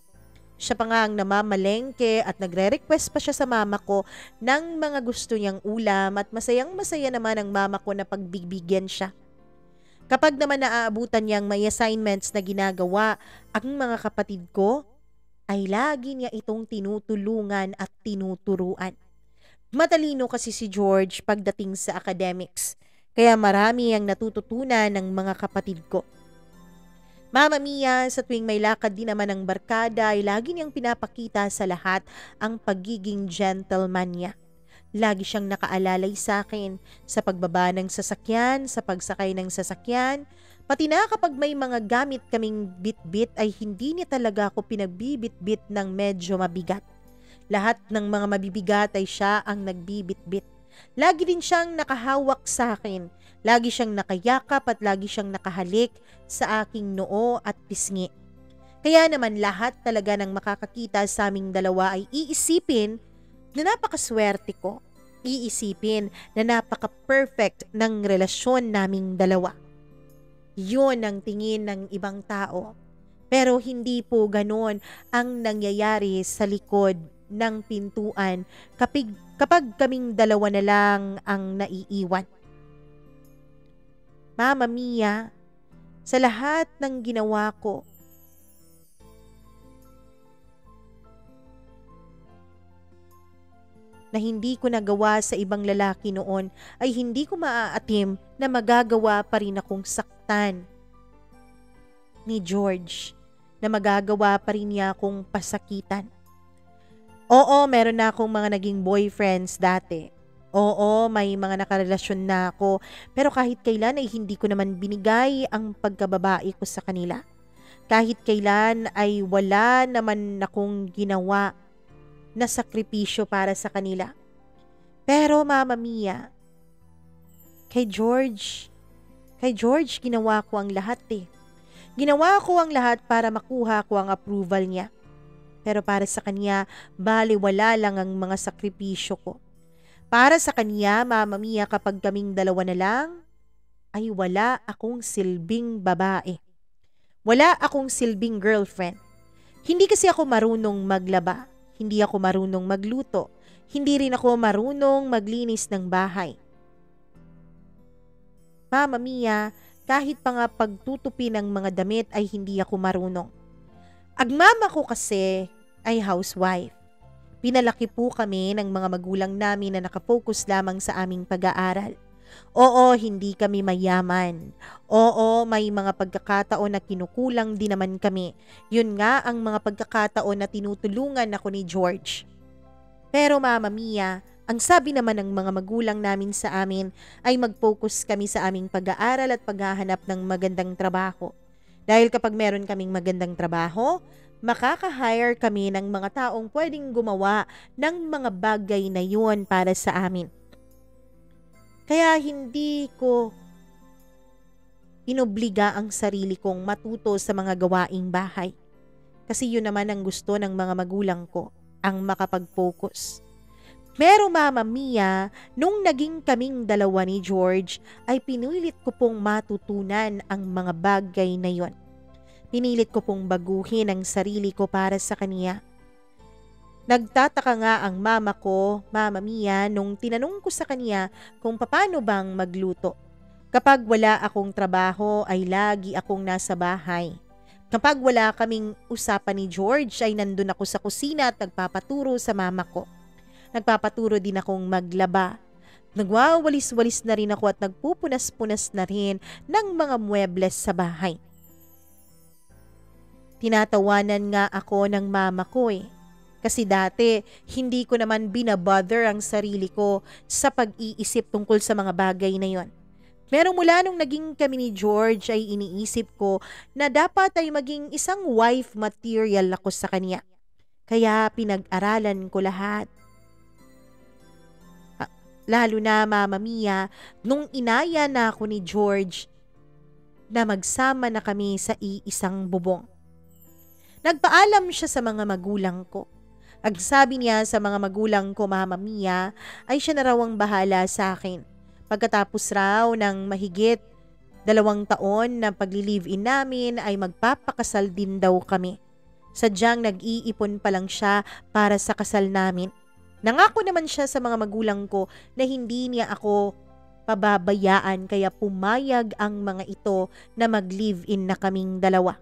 Siya pa nga ang namamalengke at nagre-request pa siya sa mama ko ng mga gusto niyang ulam at masayang-masaya naman ang mama ko na pagbibigyan siya. Kapag naman naaabutan niyang may assignments na ginagawa ang mga kapatid ko, ay lagi niya itong tinutulungan at tinuturuan. Matalino kasi si George pagdating sa academics. Kaya marami ang natututunan ng mga kapatid ko. Mama Mia, sa tuwing may lakad din naman ng barkada ay lagi niyang pinapakita sa lahat ang pagiging gentleman niya. Lagi siyang nakaalalay sa akin sa pagbaba ng sasakyan, sa pagsakay ng sasakyan, pati na kapag may mga gamit kaming bit-bit ay hindi niya talaga ako pinagbibit-bit ng medyo mabigat. Lahat ng mga mabibigat ay siya ang nagbibit-bit. Lagi din siyang nakahawak sa akin. Lagi siyang nakayakap at lagi siyang nakahalik sa aking noo at pisngi. Kaya naman lahat talaga ng makakakita sa aming dalawa ay iisipin na napakaswerte ko. Iisipin na napaka-perfect ng relasyon naming dalawa. Yun ang tingin ng ibang tao. Pero hindi po ganon ang nangyayari sa likod ng pintuan kapag kaming dalawa na lang ang naiiwan. Mama Mia, sa lahat ng ginawa ko, na hindi ko nagawa sa ibang lalaki noon, ay hindi ko maaatim na magagawa pa rin akong saktan ni George, na magagawa pa rin niya akong pasakitan. Oo, meron na akong mga naging boyfriends dati. Oo, may mga nakarelasyon na ako, pero kahit kailan ay hindi ko naman binigay ang pagkababae ko sa kanila. Kahit kailan ay wala naman akong ginawa na sakripisyo para sa kanila. Pero Mama Mia, kay Kay George, ginawa ko ang lahat eh. Ginawa ko ang lahat para makuha ko ang approval niya. Pero para sa kanya, baliwala lang ang mga sakripisyo ko. Para sa kanya, Mama Mia, kapag kaming dalawa na lang, ay wala akong silbing babae. Wala akong silbing girlfriend. Hindi kasi ako marunong maglaba. Hindi ako marunong magluto. Hindi rin ako marunong maglinis ng bahay. Mama Mia, kahit pa nga pagtutupi ng mga damit ay hindi ako marunong. Ang mama ko kasi ay housewife. Pinalaki po kami ng mga magulang namin na nakafocus lamang sa aming pag-aaral. Oo, hindi kami mayaman. Oo, may mga pagkakataon na kinukulang din naman kami. Yun nga ang mga pagkakataon na tinutulungan ako ni George. Pero Mama Mia, ang sabi naman ng mga magulang namin sa amin ay mag-focus kami sa aming pag-aaral at paghahanap ng magandang trabaho. Dahil kapag meron kaming magandang trabaho, makaka-hire kami ng mga taong pwedeng gumawa ng mga bagay na yun para sa amin. Kaya hindi ko inobliga ang sarili kong matuto sa mga gawaing bahay. Kasi yun naman ang gusto ng mga magulang ko, ang makapag-focus. Pero Mama Mia, nung naging kaming dalawa ni George, ay pinilit ko pong matutunan ang mga bagay na yon. Pinilit ko pong baguhin ang sarili ko para sa kanya. Nagtataka nga ang mama ko, Mama Mia, nung tinanong ko sa kanya kung paano bang magluto. Kapag wala akong trabaho ay lagi akong nasa bahay. Kapag wala kaming usapan ni George ay nandun ako sa kusina at nagpapaturo sa mama ko. Nagpapaturo din akong maglaba. Nagwawalis-walis na rin ako at nagpupunas-punas na rin ng mga muebles sa bahay. Tinatawanan nga ako ng mama ko eh. Kasi dati, hindi ko naman binabother ang sarili ko sa pag-iisip tungkol sa mga bagay na yon. Pero mula nung naging kami ni George ay iniisip ko na dapat ay maging isang wife material ako sa kanya. Kaya pinag-aralan ko lahat. Lalo na Mama Mia, nung inaya na ako ni George na magsama na kami sa iisang bubong. Nagpaalam siya sa mga magulang ko. Ang sabi niya sa mga magulang ko, Mama Mia, ay siya na raw ang bahala sa akin. Pagkatapos raw ng mahigit 2 taon na pagli-live-in namin ay magpapakasal din daw kami. Sadyang nag-iipon pa lang siya para sa kasal namin. Nangako naman siya sa mga magulang ko na hindi niya ako pababayaan kaya pumayag ang mga ito na mag-live-in na kaming dalawa.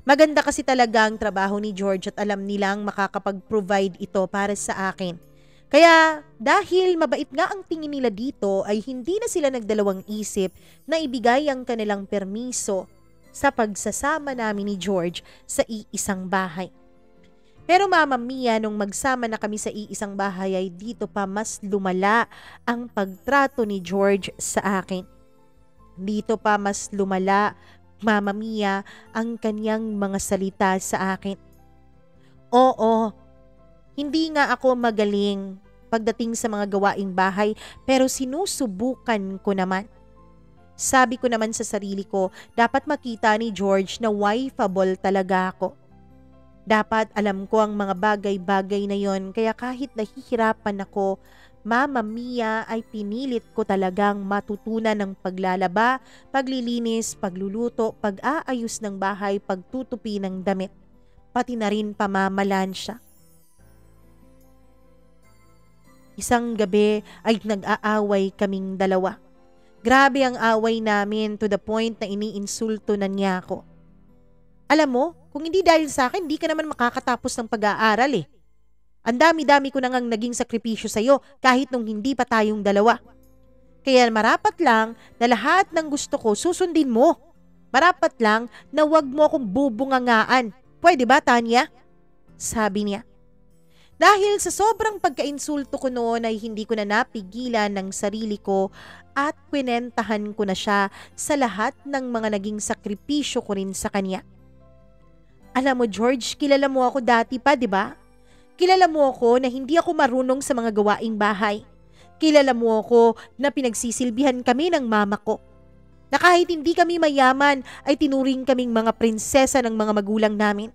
Maganda kasi talaga ang trabaho ni George at alam nilang makakapag-provide ito para sa akin. Kaya dahil mabait nga ang tingin nila dito ay hindi na sila nagdalawang isip na ibigay ang kanilang permiso sa pagsasama namin ni George sa iisang bahay. Pero Mama Mia, nung magsama na kami sa iisang bahay ay dito pa mas lumala ang pagtrato ni George sa akin. Dito pa mas lumala, Mama Mia, ang kanyang mga salita sa akin. Oo, hindi nga ako magaling pagdating sa mga gawaing bahay pero sinusubukan ko naman. Sabi ko naman sa sarili ko, dapat makita ni George na wifeable talaga ako. Dapat alam ko ang mga bagay-bagay na yon kaya kahit nahihirapan ako, Mama Mia, ay pinilit ko talagang matutunan ng paglalaba, paglilinis, pagluluto, pag-aayos ng bahay, pagtutupi ng damit, pati na rin pamamalansya. Isang gabi ay nag-aaway kaming dalawa. Grabe ang away namin to the point na iniinsulto na niya ako. Alam mo, kung hindi dahil sa akin, di ka naman makakatapos ng pag-aaral eh. Ang dami-dami ko nang naging sakripisyo sa'yo kahit nung hindi pa tayong dalawa. Kaya marapat lang na lahat ng gusto ko susundin mo. Marapat lang na wag mo akong bubungangaan. Pwede ba, Tanya? Sabi niya. Dahil sa sobrang pagka-insulto ko noon ay hindi ko na napigilan ng sarili ko at kwinentahan ko na siya sa lahat ng mga naging sakripisyo ko rin sa kanya. Alam mo George, kilala mo ako dati pa, di ba? Kilala mo ako na hindi ako marunong sa mga gawaing bahay. Kilala mo ako na pinagsisilbihan kami ng mama ko. Na kahit hindi kami mayaman ay tinuring kaming mga prinsesa ng mga magulang namin.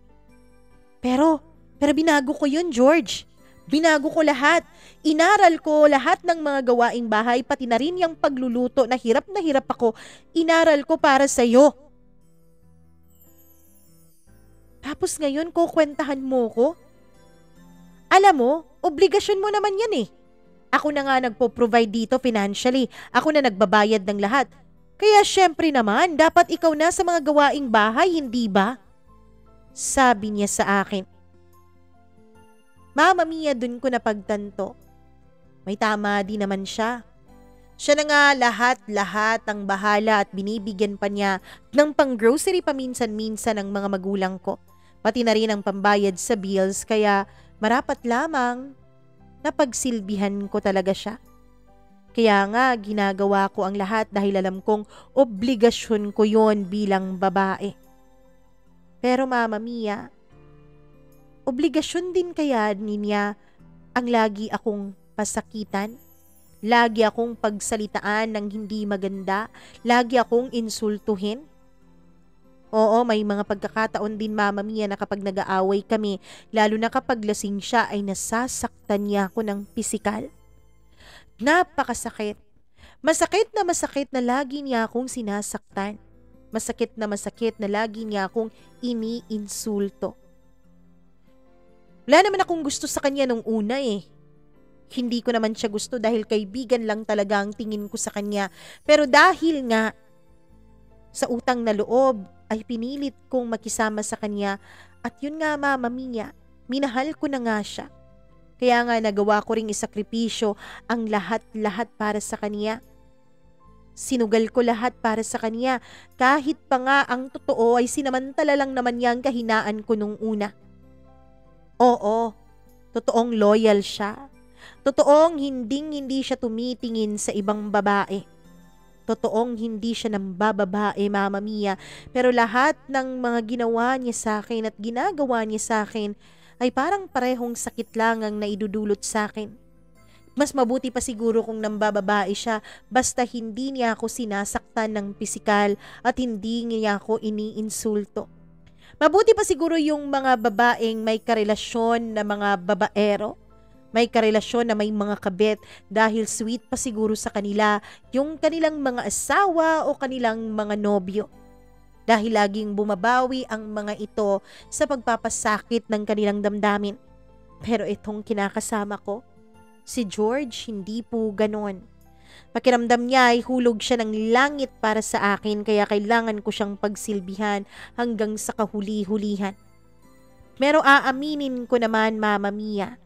Pero binago ko yun, George. Binago ko lahat. Inaral ko lahat ng mga gawaing bahay, pati na rin yung pagluluto na hirap ako. Inaral ko para sa'yo. Tapos ngayon, kukwentahan mo ko? Alam mo, obligasyon mo naman yan eh. Ako na nga nagpo-provide dito financially. Ako na nagbabayad ng lahat. Kaya syempre naman, dapat ikaw na sa mga gawaing bahay, hindi ba? Sabi niya sa akin. Mama Mia, dun ko napagtanto. May tama din naman siya. Siya na nga lahat ang bahala at binibigyan pa niya ng pang-grocery paminsan-minsan ng mga magulang ko. Pati na rin ang pambayad sa bills, kaya marapat lamang napagsilbihan ko talaga siya. Kaya nga ginagawa ko ang lahat dahil alam kong obligasyon ko yon bilang babae. Pero Mama Mia, obligasyon din kaya niya ang lagi akong pasakitan? Lagi akong pagsalitaan ng hindi maganda? Lagi akong insultuhin? Oo, may mga pagkakataon din Mama Mia na kapag nag-aaway kami, lalo na kapag lasing siya ay nasasaktan niya ako ng pisikal. Napakasakit. Masakit na lagi niya akong sinasaktan. Masakit na lagi niya akong iniinsulto. Wala naman akong gusto sa kanya nung una eh. Hindi ko naman siya gusto dahil kaibigan lang talaga ang tingin ko sa kanya. Pero dahil nga sa utang na loob ay pinilit kong makisama sa kanya at yun nga Mama Mia, minahal ko na nga siya. Kaya nga nagawa ko ring isakripisyo ang lahat para sa kanya. Sinugal ko lahat para sa kanya kahit pa nga ang totoo ay sinamantala lang naman niya ang kahinaan ko nung una. Oo, totoong loyal siya. Totoong hindi siya tumitingin sa ibang babae. Totoong hindi siya nambababae, Mama Mia. Pero lahat ng mga ginawa niya sa akin at ginagawa niya sa akin ay parang parehong sakit lang ang naidudulot sa akin. Mas mabuti pa siguro kung nambababae siya basta hindi niya ako sinasaktan ng pisikal at hindi niya ako iniinsulto. Mabuti pa siguro yung mga babaeng may karelasyon na mga babaero, may karelasyon na may mga kabit dahil sweet pa siguro sa kanila yung kanilang mga asawa o kanilang mga nobyo. Dahil laging bumabawi ang mga ito sa pagpapasakit ng kanilang damdamin. Pero itong kinakasama ko, si George, hindi po ganon. Pakiramdam niya ay hulog siya ng langit para sa akin kaya kailangan ko siyang pagsilbihan hanggang sa kahuli-hulihan. Pero aaminin ko naman Mama Mia,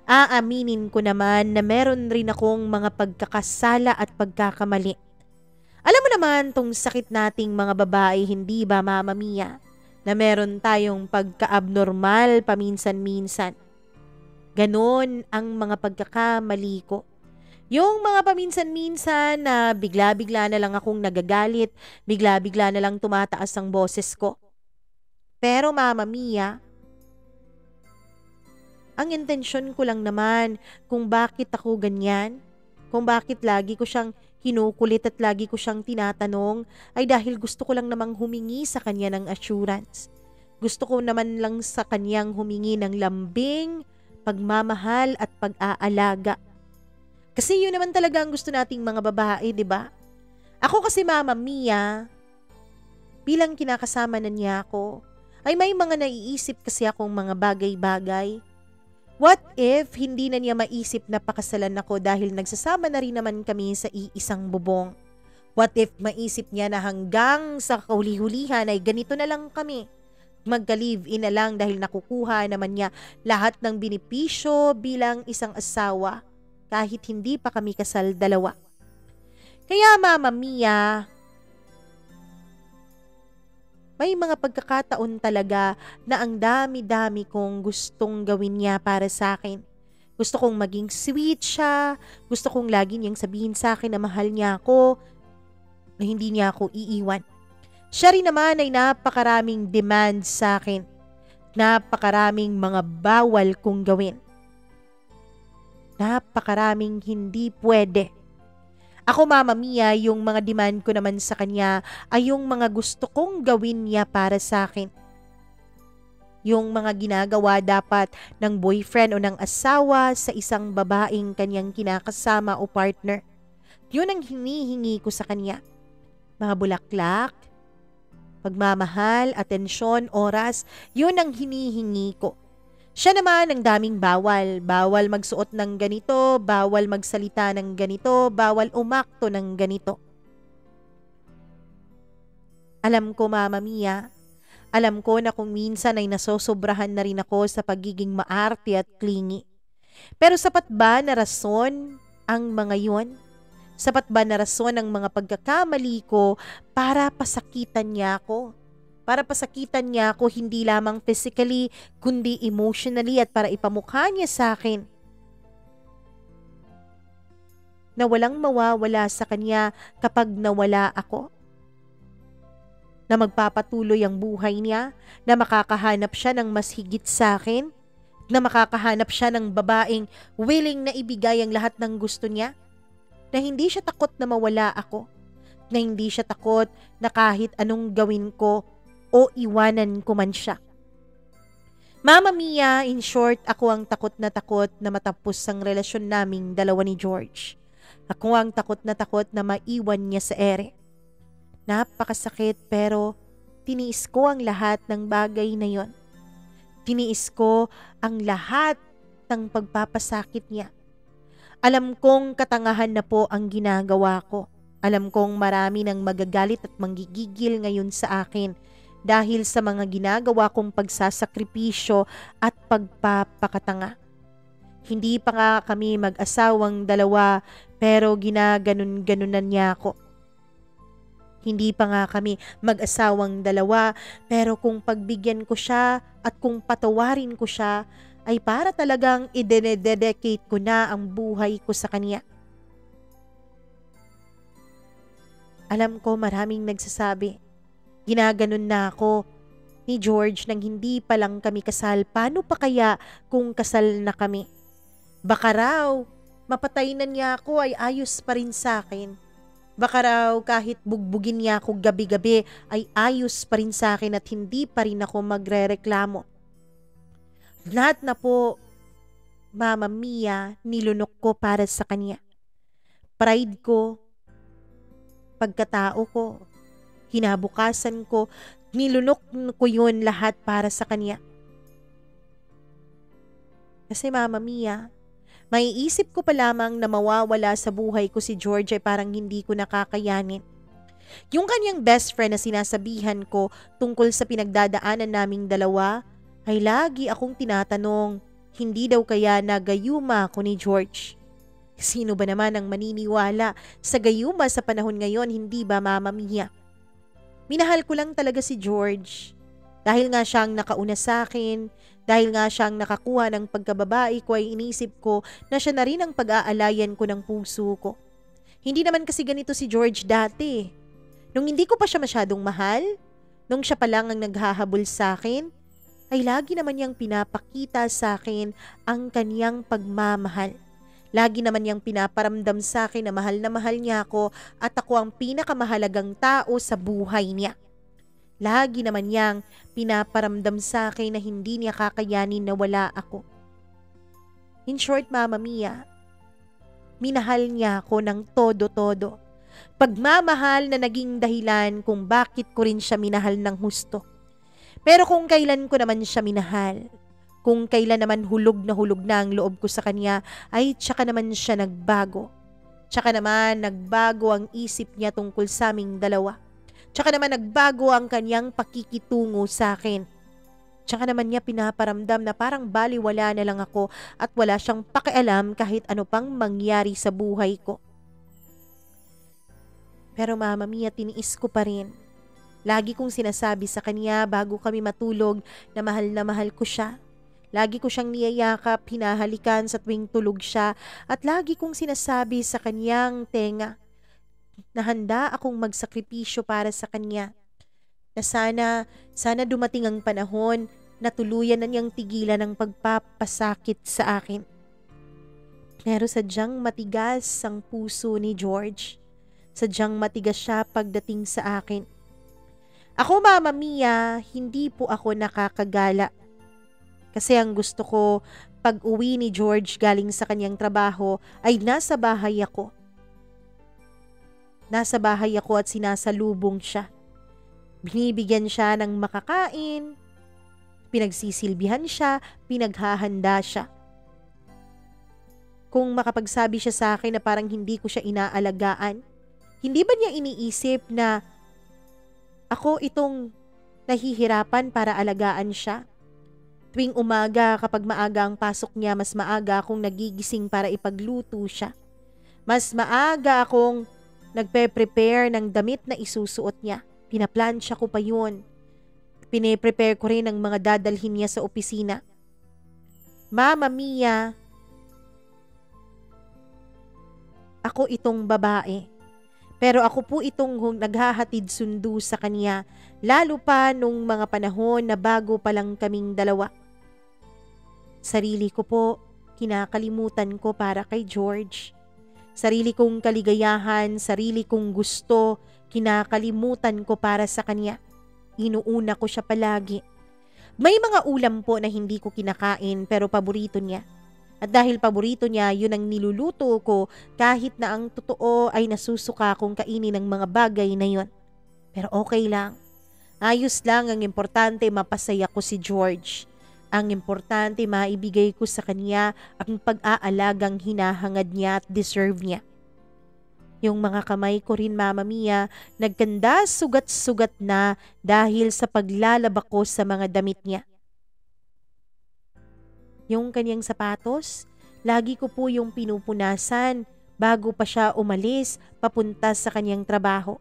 aaminin ko naman na meron rin akong mga pagkakasala at pagkakamali. Alam mo naman tong sakit nating mga babae, hindi ba Mama Mia, na meron tayong pagka-abnormal paminsan-minsan. Ganon ang mga pagkakamali ko. Yung mga paminsan-minsan na bigla-bigla na lang akong nagagalit, bigla-bigla na lang tumataas ang boses ko. Pero Mama Mia, ang intensyon ko lang naman kung bakit ako ganyan, kung bakit lagi ko siyang kinukulit at lagi ko siyang tinatanong ay dahil gusto ko lang namang humingi sa kanya ng assurance. Gusto ko naman lang sa kanyang humingi ng lambing, pagmamahal at pag-aalaga. Kasi yun naman talaga ang gusto nating mga babae, di ba? Ako kasi Mama Mia, bilang kinakasama na niya ako, ay may mga naiisip kasi akong mga bagay-bagay. What if hindi na niya maisip na pakasalan ako dahil nagsasama na rin naman kami sa iisang bubong? What if maisip niya na hanggang sa kahuli-hulihan ay ganito na lang kami? Magka-live-in na lang dahil nakukuha naman niya lahat ng benepisyo bilang isang asawa kahit hindi pa kami kasal dalawa. Kaya Mama Mia, may mga pagkakataon talaga na ang dami-dami kong gustong gawin niya para sa akin. Gusto kong maging sweet siya, gusto kong lagi niyang sabihin sa akin na mahal niya ako, na hindi niya ako iiwan. Siya rin naman ay napakaraming demands sa akin, napakaraming mga bawal kong gawin. Napakaraming hindi pwede. Ako, Mama Mia, yung mga demand ko naman sa kanya ay yung mga gusto kong gawin niya para sa akin. Yung mga ginagawa dapat ng boyfriend o ng asawa sa isang babaeng kanyang kinakasama o partner. Yun ang hinihingi ko sa kanya. Mga bulaklak, pagmamahal, atensyon, oras, yun ang hinihingi ko. Siya naman ang daming bawal. Bawal magsuot ng ganito, bawal magsalita ng ganito, bawal umakto ng ganito. Alam ko, Mama Mia, alam ko na kung minsan ay nasosobrahan na rin ako sa pagiging maarte at clingy. Pero sapat ba na rason ang mga yon? Sapat ba na rason ang mga pagkakamali ko para pasakitan niya ako? Para pasakitan niya ako hindi lamang physically, kundi emotionally at para ipamukha niya sa akin na walang mawawala sa kanya kapag nawala ako? Na magpapatuloy ang buhay niya, na makakahanap siya ng mas higit sa akin, na makakahanap siya ng babaeng willing na ibigay ang lahat ng gusto niya, na hindi siya takot na mawala ako, na hindi siya takot na kahit anong gawin ko o iwanan ko man siya. Mama Mia, in short, ako ang takot na matapos ang relasyon naming dalawa ni George. Ako ang takot na maiwan niya sa ere. Napakasakit pero tiniis ko ang lahat ng bagay na yon. Tiniis ko ang lahat ng pagpapasakit niya. Alam kong katangahan na po ang ginagawa ko. Alam kong marami nang magagalit at manggigigil ngayon sa akin dahil sa mga ginagawa kong pagsasakripisyo at pagpapakatanga. Hindi pa nga kami mag-asawang dalawa pero ginaganon-ganunan niya ako. Hindi pa nga kami mag-asawang dalawa pero kung pagbigyan ko siya at kung patawarin ko siya ay para talagang i-dedicate ko na ang buhay ko sa kanya. Alam ko maraming nagsasabi, ginaganon na ako ni George nang hindi pa lang kami kasal. Paano pa kaya kung kasal na kami? Baka raw mapatay na niya ako ay ayos pa rin sa akin. Baka raw kahit bugbugin niya ako gabi-gabi ay ayos pa rin sa akin at hindi pa rin ako magrereklamo. Lahat na po, Mama Mia, nilunok ko para sa kanya. Pride ko, pagkatao ko, hinabukasan ko, nilunok ko yun lahat para sa kanya. Kasi Mama Mia, maiisip ko pa lamang na mawawala sa buhay ko si George ay parang hindi ko nakakayanin. Yung kanyang best friend na sinasabihan ko tungkol sa pinagdadaanan naming dalawa ay lagi akong tinatanong, hindi daw kaya nagayuma ko ni George? Sino ba naman ang maniniwala sa gayuma sa panahon ngayon, hindi ba Mama Mia? Minahal ko lang talaga si George. Dahil nga siyang nakauna sa akin, dahil nga siyang nakakuha ng pagkababae ko ay inisip ko na siya na rin ang pag-aalayan ko ng puso ko. Hindi naman kasi ganito si George dati. Nung hindi ko pa siya masyadong mahal, nung siya pa lang ang naghahabol sa akin, ay lagi naman niyang pinapakita sa akin ang kaniyang pagmamahal. Lagi naman niyang pinaparamdam sa akin na mahal niya ako at ako ang pinakamahalagang tao sa buhay niya. Lagi naman niyang pinaparamdam sa akin na hindi niya kakayanin na wala ako. In short, Mama Mia, minahal niya ako ng todo-todo. Pagmamahal na naging dahilan kung bakit ko rin siya minahal ng husto. Pero kung kailan ko naman siya minahal, kung kailan naman hulog na ang loob ko sa kanya, ay tsaka naman siya nagbago. Tsaka naman nagbago ang isip niya tungkol sa aming dalawa. Tsaka naman nagbago ang kanyang pakikitungo sa akin. Tsaka naman niya pinaparamdam na parang baliwala na lang ako at wala siyang pakialam kahit ano pang mangyari sa buhay ko. Pero Mama Mia, tiniis ko pa rin. Lagi kong sinasabi sa kanya bago kami matulog na mahal ko siya. Lagi ko siyang niyayakap, hinahalikan sa tuwing tulog siya at lagi kong sinasabi sa kanyang tenga na handa akong magsakripisyo para sa kanya. Na sana dumating ang panahon na tuluyan na niyang tigilan ang pagpapasakit sa akin. Pero sadyang matigas ang puso ni George. Sadyang matigas siya pagdating sa akin. Ako, Mama Mia, hindi po ako nakakagala. Kasi ang gusto ko, pag uwi ni George galing sa kanyang trabaho, ay nasa bahay ako. Nasa bahay ako at sinasalubong siya. Binibigyan siya ng makakain, pinagsisilbihan siya, pinaghahanda siya. Kung makapagsabi siya sa akin na parang hindi ko siya inaalagaan, hindi ba niya iniisip na ako itong nahihirapan para alagaan siya? Tuwing umaga kapag maaga ang pasok niya, mas maaga akong nagigising para ipagluto siya. Mas maaga akong nagpe-prepare ng damit na isusuot niya. Pinaplansya ko pa yun. Pine-prepare ko rin ang mga dadalhin niya sa opisina. Mama Mia, ako itong babae. Pero ako po itong naghahatid sundo sa kanya, lalo pa nung mga panahon na bago pa lang kaming dalawa. Sarili ko po, kinakalimutan ko para kay George. Sarili kong kaligayahan, sarili kong gusto, kinakalimutan ko para sa kanya. Inuuna ko siya palagi. May mga ulam po na hindi ko kinakain pero paborito niya. At dahil paborito niya, yun ang niluluto ko kahit na ang totoo ay nasusuka kong kainin ng mga bagay na yun. Pero okay lang. Ayos lang, ang importante mapasaya ko si George. Ang importante maibigay ko sa kanya ang pag-aalagang hinahangad niya at deserve niya. Yung mga kamay ko rin, Mama Mia, nagkanda sugat-sugat na dahil sa paglalaba ko sa mga damit niya. Yung kanyang sapatos, lagi ko po yung pinupunasan bago pa siya umalis papunta sa kanyang trabaho.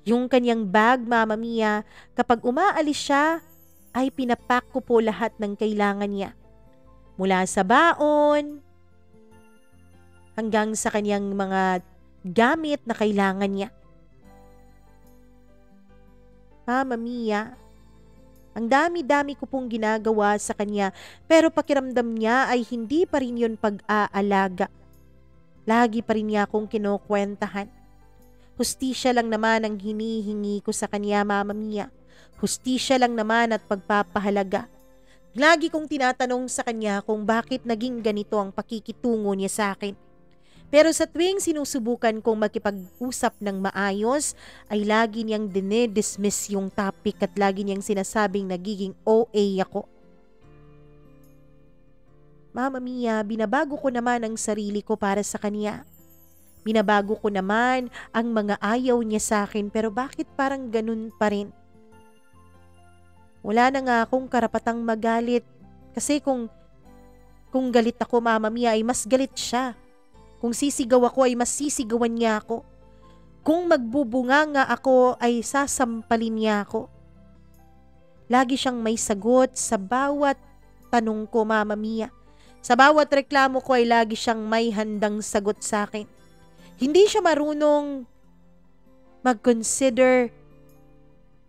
Yung kanyang bag, Mama Mia, kapag umaalis siya, ay pinapak ko po lahat ng kailangan niya. Mula sa baon, hanggang sa kanyang mga gamit na kailangan niya. Mama Mia, ang dami-dami ko pong ginagawa sa kanya pero pakiramdam niya ay hindi pa rin yun pag-aalaga. Lagi pa rin niya akong kinukwentahan. Hustisya lang naman ang hinihingi ko sa kanya, Mama Mia. Hustisya lang naman at pagpapahalaga. Lagi kong tinatanong sa kanya kung bakit naging ganito ang pakikitungo niya sa akin. Pero sa tuwing sinusubukan kong makipag-usap ng maayos, ay lagi niyang dinidismiss yung topic at lagi niyang sinasabing nagiging OA ako. Mama Mia, binabago ko naman ang sarili ko para sa kanya. Binabago ko naman ang mga ayaw niya sa akin pero bakit parang ganun pa rin? Wala na nga akong karapatang magalit kasi kung galit ako, Mama Mia, ay mas galit siya. Kung sisigaw ako ay mas sisigawan niya ako. Kung magbubunga nga ako ay sasampalin niya ako. Lagi siyang may sagot sa bawat tanong ko, Mama Mia. Sa bawat reklamo ko ay lagi siyang may handang sagot sa akin. Hindi siya marunong mag-consider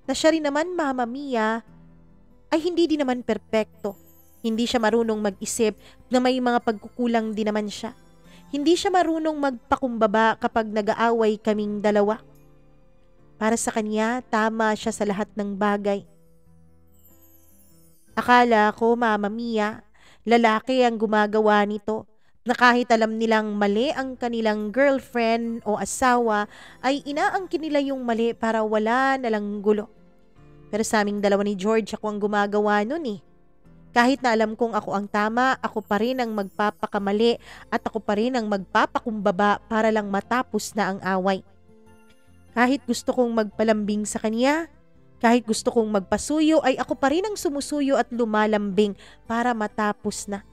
na siya rin naman, Mama Mia, ay hindi din naman perpekto. Hindi siya marunong mag-isip na may mga pagkukulang din naman siya. Hindi siya marunong magpakumbaba kapag nag-aaway kaming dalawa. Para sa kanya, tama siya sa lahat ng bagay. Akala ko, Mama Mia, lalaki ang gumagawa nito, na kahit alam nilang mali ang kanilang girlfriend o asawa, ay inaangkin nila yung mali para wala na lang gulo. Pero sa aming dalawa ni George, ako ang gumagawa nun eh. Kahit na alam kong ako ang tama, ako pa rin ang magpapakamali at ako pa rin ang magpapakumbaba para lang matapos na ang away. Kahit gusto kong magpalambing sa kanya, kahit gusto kong magpasuyo, ay ako pa rin ang sumusuyo at lumalambing para matapos na.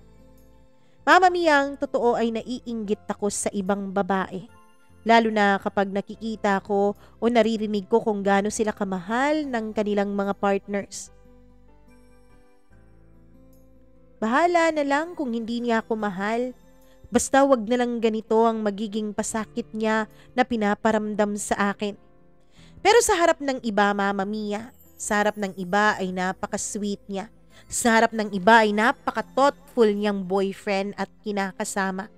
Mama Mia, ang totoo ay naiinggit ako sa ibang babae. Lalo na kapag nakikita ko o naririnig ko kung gaano sila kamahal ng kanilang mga partners. Bahala na lang kung hindi niya ako mahal. Basta wag na lang ganito ang magiging pasakit niya na pinaparamdam sa akin. Pero sa harap ng iba, Mama Mia, sa harap ng iba ay napaka-sweet niya. Sa harap ng iba ay napaka-thoughtful niyang boyfriend at kinakasama.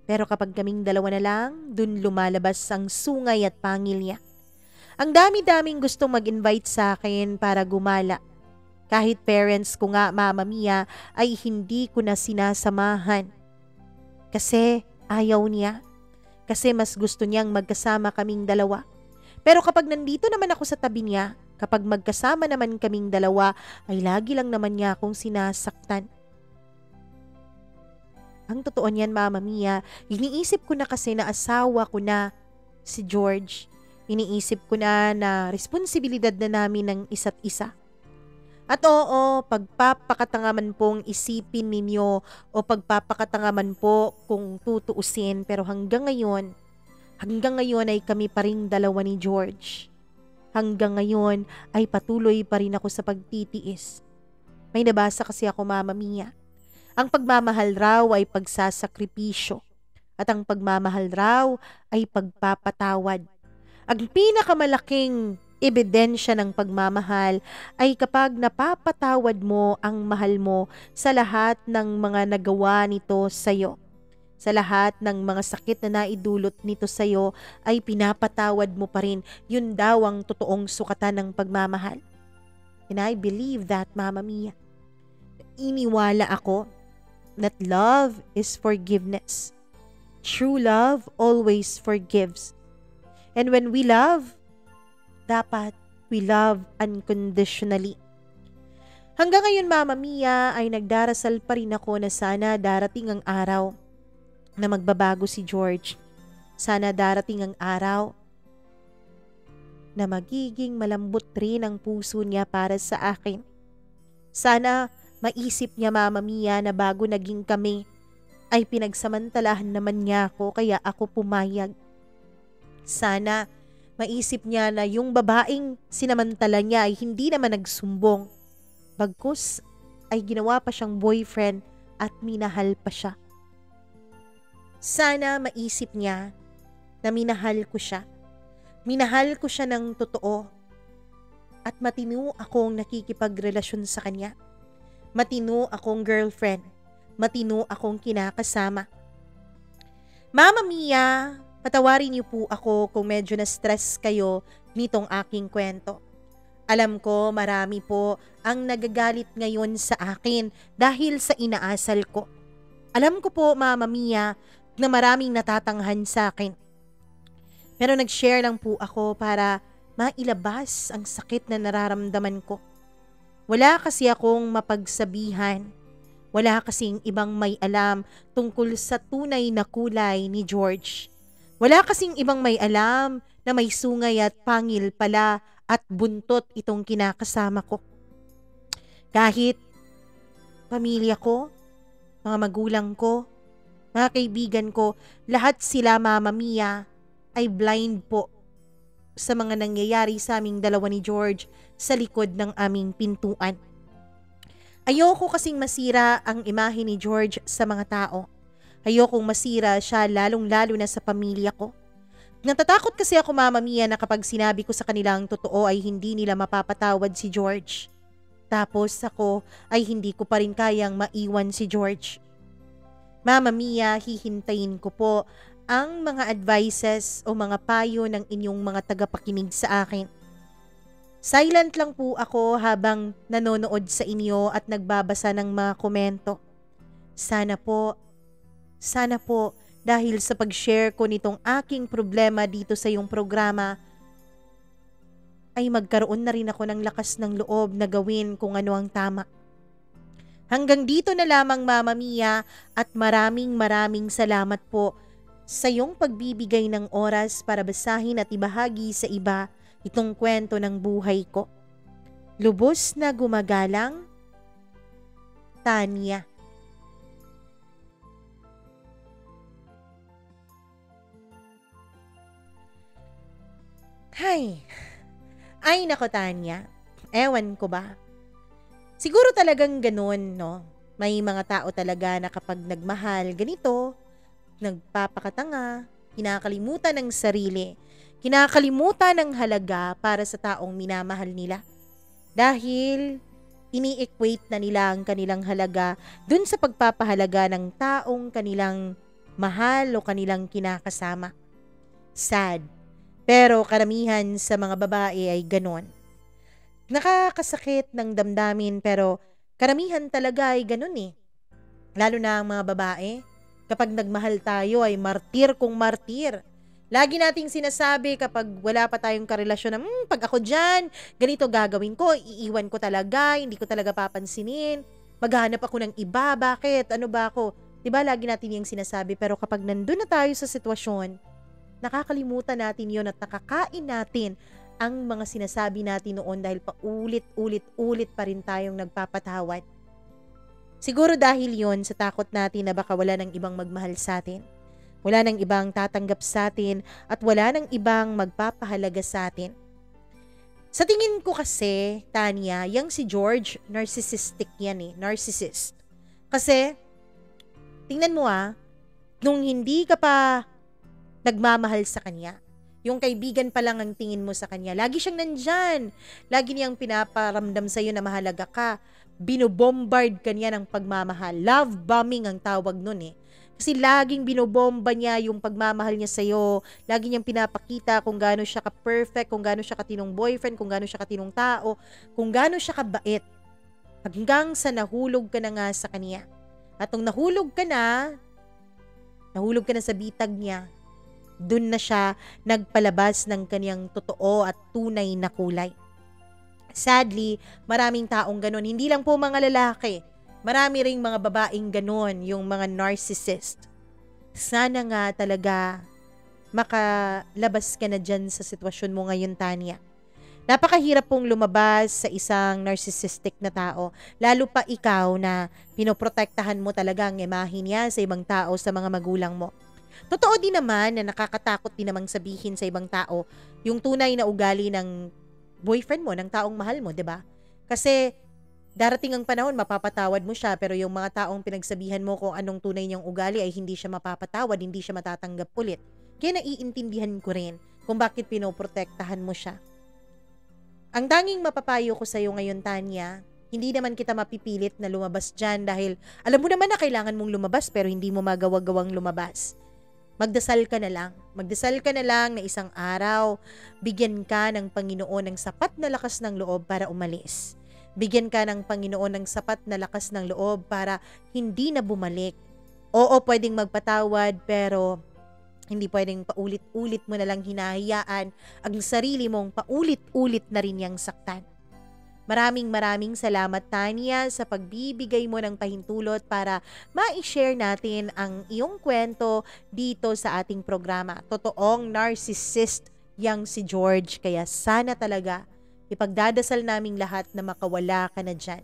Pero kapag kaming dalawa na lang, dun lumalabas ang sungay at pangil niya. Ang dami-daming gustong mag-invite sa akin para gumala. Kahit parents ko nga, Mama Mia, ay hindi ko na sinasamahan. Kasi ayaw niya. Kasi mas gusto niyang magkasama kaming dalawa. Pero kapag nandito naman ako sa tabi niya, kapag magkasama naman kaming dalawa, ay lagi lang naman niya akong sinasaktan. Ang totoo niyan, Mama Mia, iniisip ko na kasi na asawa ko na si George. Iniisip ko na responsibilidad na namin ng isa't isa. At oo, pagpapakatangaman pong isipin ninyo o pagpapakatangaman po kung tutuusin, pero hanggang ngayon ay kami pa ring dalawa ni George. Hanggang ngayon ay patuloy pa rin ako sa pagtitiis. May nabasa kasi ako, Mama Mia. Ang pagmamahal raw ay pagsasakripisyo at ang pagmamahal raw ay pagpapatawad. Ang pinakamalaking ebidensya ng pagmamahal ay kapag napapatawad mo ang mahal mo sa lahat ng mga nagawa nito sa'yo. Sa lahat ng mga sakit na naidulot nito sa'yo ay pinapatawad mo pa rin. Yun daw ang totoong sukatan ng pagmamahal. And I believe that, Mama Mia. Iniwala ako that love is forgiveness. True love always forgives. And when we love, dapat we love unconditionally. Hanggang ngayon, Mama Mia, ay nagdarasal pa rin ako na sana darating ang araw na magbabago si George. Sana darating ang araw na magiging malambot rin ang puso niya para sa akin. Sana maisip niya, Mama Mia, na bago naging kami ay pinagsamantalahan naman niya ako kaya ako pumayag. Sana maisip niya na yung babaeng sinamantala niya ay hindi naman nagsumbong. Bagkus ay ginawa pa siyang boyfriend at minahal pa siya. Sana maisip niya na minahal ko siya. Minahal ko siya ng totoo at matino akong nakikipagrelasyon sa kanya. Matino akong girlfriend. Matino akong kinakasama. Mama Mia, patawarin niyo po ako kung medyo na-stress kayo nitong aking kwento. Alam ko marami po ang nagagalit ngayon sa akin dahil sa inaasal ko. Alam ko po, Mama Mia, na maraming natatanghan sa akin. Pero nag-share lang po ako para mailabas ang sakit na nararamdaman ko. Wala kasi akong mapagsabihan. Wala kasing ibang may alam tungkol sa tunay na kulay ni George. Wala kasing ibang may alam na may sungay at pangil pala at buntot itong kinakasama ko. Kahit pamilya ko, mga magulang ko, mga kaibigan ko, lahat sila, Mama Mia, ay blind po sa mga nangyayari sa aming dalawa ni George sa likod ng aming pintuan. Ayoko kasing masira ang imahe ni George sa mga tao. Ayokong masira siya lalong-lalo na sa pamilya ko. Natatakot kasi ako, Mama Mia, na kapag sinabi ko sa kanila ang totoo ay hindi nila mapapatawad si George. Tapos ako ay hindi ko pa rin kayang maiwan si George. Mama Mia, hihintayin ko po ang mga advices o mga payo ng inyong mga tagapakinig sa akin. Silent lang po ako habang nanonood sa inyo at nagbabasa ng mga komento. Sana po, dahil sa pag-share ko nitong aking problema dito sa iyong programa, ay magkaroon na rin ako ng lakas ng loob na gawin kung ano ang tama. Hanggang dito na lamang, Mama Mia, at maraming salamat po sa iyong pagbibigay ng oras para basahin at ibahagi sa iba itong kwento ng buhay ko. Lubos na gumagalang, Tanya. Ay nako, Tanya, ewan ko ba. Siguro talagang ganun, no? May mga tao talaga na kapag nagmahal, ganito, nagpapakatanga, kinakalimutan ng sarili, kinakalimutan ng halaga para sa taong minamahal nila. Dahil ini-equate na nila ang kanilang halaga dun sa pagpapahalaga ng taong kanilang mahal o kanilang kinakasama. Sad. Pero karamihan sa mga babae ay ganon. Nakakasakit ng damdamin pero karamihan talaga ay ganon eh. Lalo na ang mga babae, kapag nagmahal tayo ay martir kung martir. Lagi nating sinasabi kapag wala pa tayong karelasyon na, pag ako dyan, ganito gagawin ko, iiwan ko talaga, hindi ko talaga papansinin, maghanap ako ng iba, bakit, ano ba ako? Diba lagi natin yung sinasabi, pero kapag nandun na tayo sa sitwasyon, nakakalimutan natin yon at nakakain natin ang mga sinasabi natin noon dahil paulit-ulit pa rin tayong nagpapatawad. Siguro dahil yon sa takot natin na baka wala ng ibang magmahal sa atin. Wala ng ibang tatanggap sa atin at wala ng ibang magpapahalaga sa atin. Sa tingin ko kasi, Tanya, yung si George, narcissistic yan eh. Narcissist. Kasi, tingnan mo nung hindi ka pa nagmamahal sa kanya, yung kaibigan pa lang ang tingin mo sa kanya, lagi siyang nandyan. Lagi niyang pinaparamdam sa'yo na mahalaga ka. Binobombard ka niya ng pagmamahal. Love bombing ang tawag nun eh. Kasi laging binobomba niya yung pagmamahal niya sa'yo. Lagi niyang pinapakita kung gaano siya ka-perfect, kung gaano siya katinong boyfriend, kung gaano siya katinong tao, kung gaano siya kabait. Hanggang sa nahulog ka na nga sa kanya. At nung nahulog ka na sa bitag niya, dun na siya nagpalabas ng kanyang totoo at tunay na kulay. Sadly, maraming taong ganun. Hindi lang po mga lalaki. Marami ring mga babaeng ganun, yung mga narcissist. Sana nga talaga makalabas ka na dyan sa sitwasyon mo ngayon, Tanya. Napakahirap pong lumabas sa isang narcissistic na tao. Lalo pa ikaw na pinoprotektahan mo talaga ang imahe niya sa ibang tao, sa mga magulang mo. Totoo din naman na nakakatakot din namang sabihin sa ibang tao yung tunay na ugali ng boyfriend mo, ng taong mahal mo, 'di ba? Kasi darating ang panahon mapapatawad mo siya, pero yung mga taong pinagsabihan mo kung anong tunay niyang ugali ay hindi siya mapapatawad, hindi siya matatanggap ulit. Kaya naiintindihan ko rin kung bakit pinoprotektahan mo siya. Ang tanging mapapayo ko sa iyo ngayon, Tanya, hindi naman kita mapipilit na lumabas dyan dahil alam mo naman na kailangan mong lumabas pero hindi mo magawa-gawang lumabas. Magdasal ka na lang. Magdasal ka na lang na isang araw, bigyan ka ng Panginoon ng sapat na lakas ng loob para umalis. Bigyan ka ng Panginoon ng sapat na lakas ng loob para hindi na bumalik. Oo, pwedeng magpatawad pero hindi pwedeng paulit-ulit mo na lang hinahayaan ang sarili mong paulit-ulit na rin yang saktan. Maraming salamat, Tanya, sa pagbibigay mo ng pahintulot para ma-share natin ang iyong kwento dito sa ating programa. Totoong narcissist yang si George, kaya sana talaga ipagdadasal naming lahat na makawala ka na dyan.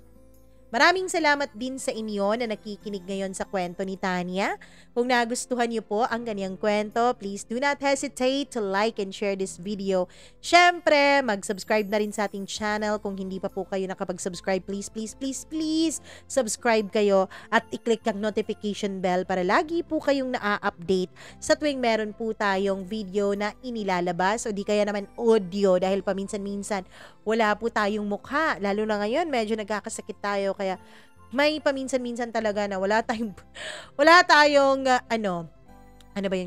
Maraming salamat din sa inyo na nakikinig ngayon sa kwento ni Tanya. Kung nagustuhan niyo po ang kanyang kwento, please do not hesitate to like and share this video. Syempre, mag-subscribe na rin sa ating channel. Kung hindi pa po kayo nakapag-subscribe, please subscribe kayo at i-click ang notification bell para lagi po kayong na-update sa tuwing meron po tayong video na inilalabas o di kaya naman audio dahil paminsan-minsan wala po tayong mukha. Lalo na ngayon, medyo nagkakasakit tayo kaya may paminsan-minsan talaga na wala tayong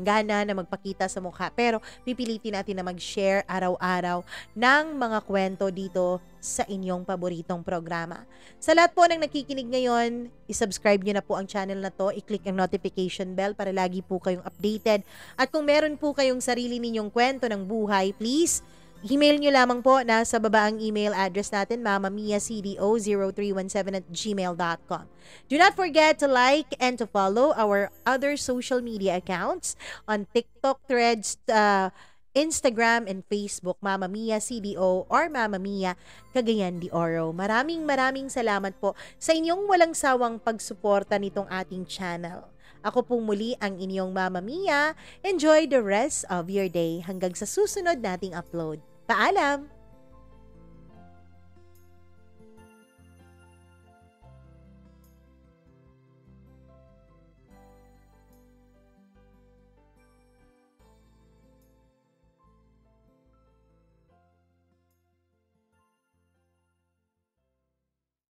gana na magpakita sa mukha. Pero pipilitin natin na mag-share araw-araw ng mga kwento dito sa inyong paboritong programa. Sa lahat po ng nakikinig ngayon, isubscribe nyo na po ang channel na to, i-click ang notification bell para lagi po kayong updated. At kung meron po kayong sarili ninyong kwento ng buhay, please email nyo lamang po, nasa baba ang email address natin, mamamiacdo0317@gmail.com. Do not forget to like and to follow our other social media accounts on TikTok, Threads, Instagram, and Facebook, Mama Mia CDO or Mama Mia Cagayan de Oro. Maraming salamat po sa inyong walang sawang pagsuporta nitong ating channel. Ako pong muli ang inyong Mama Mia. Enjoy the rest of your day hanggang sa susunod nating upload. Paalam!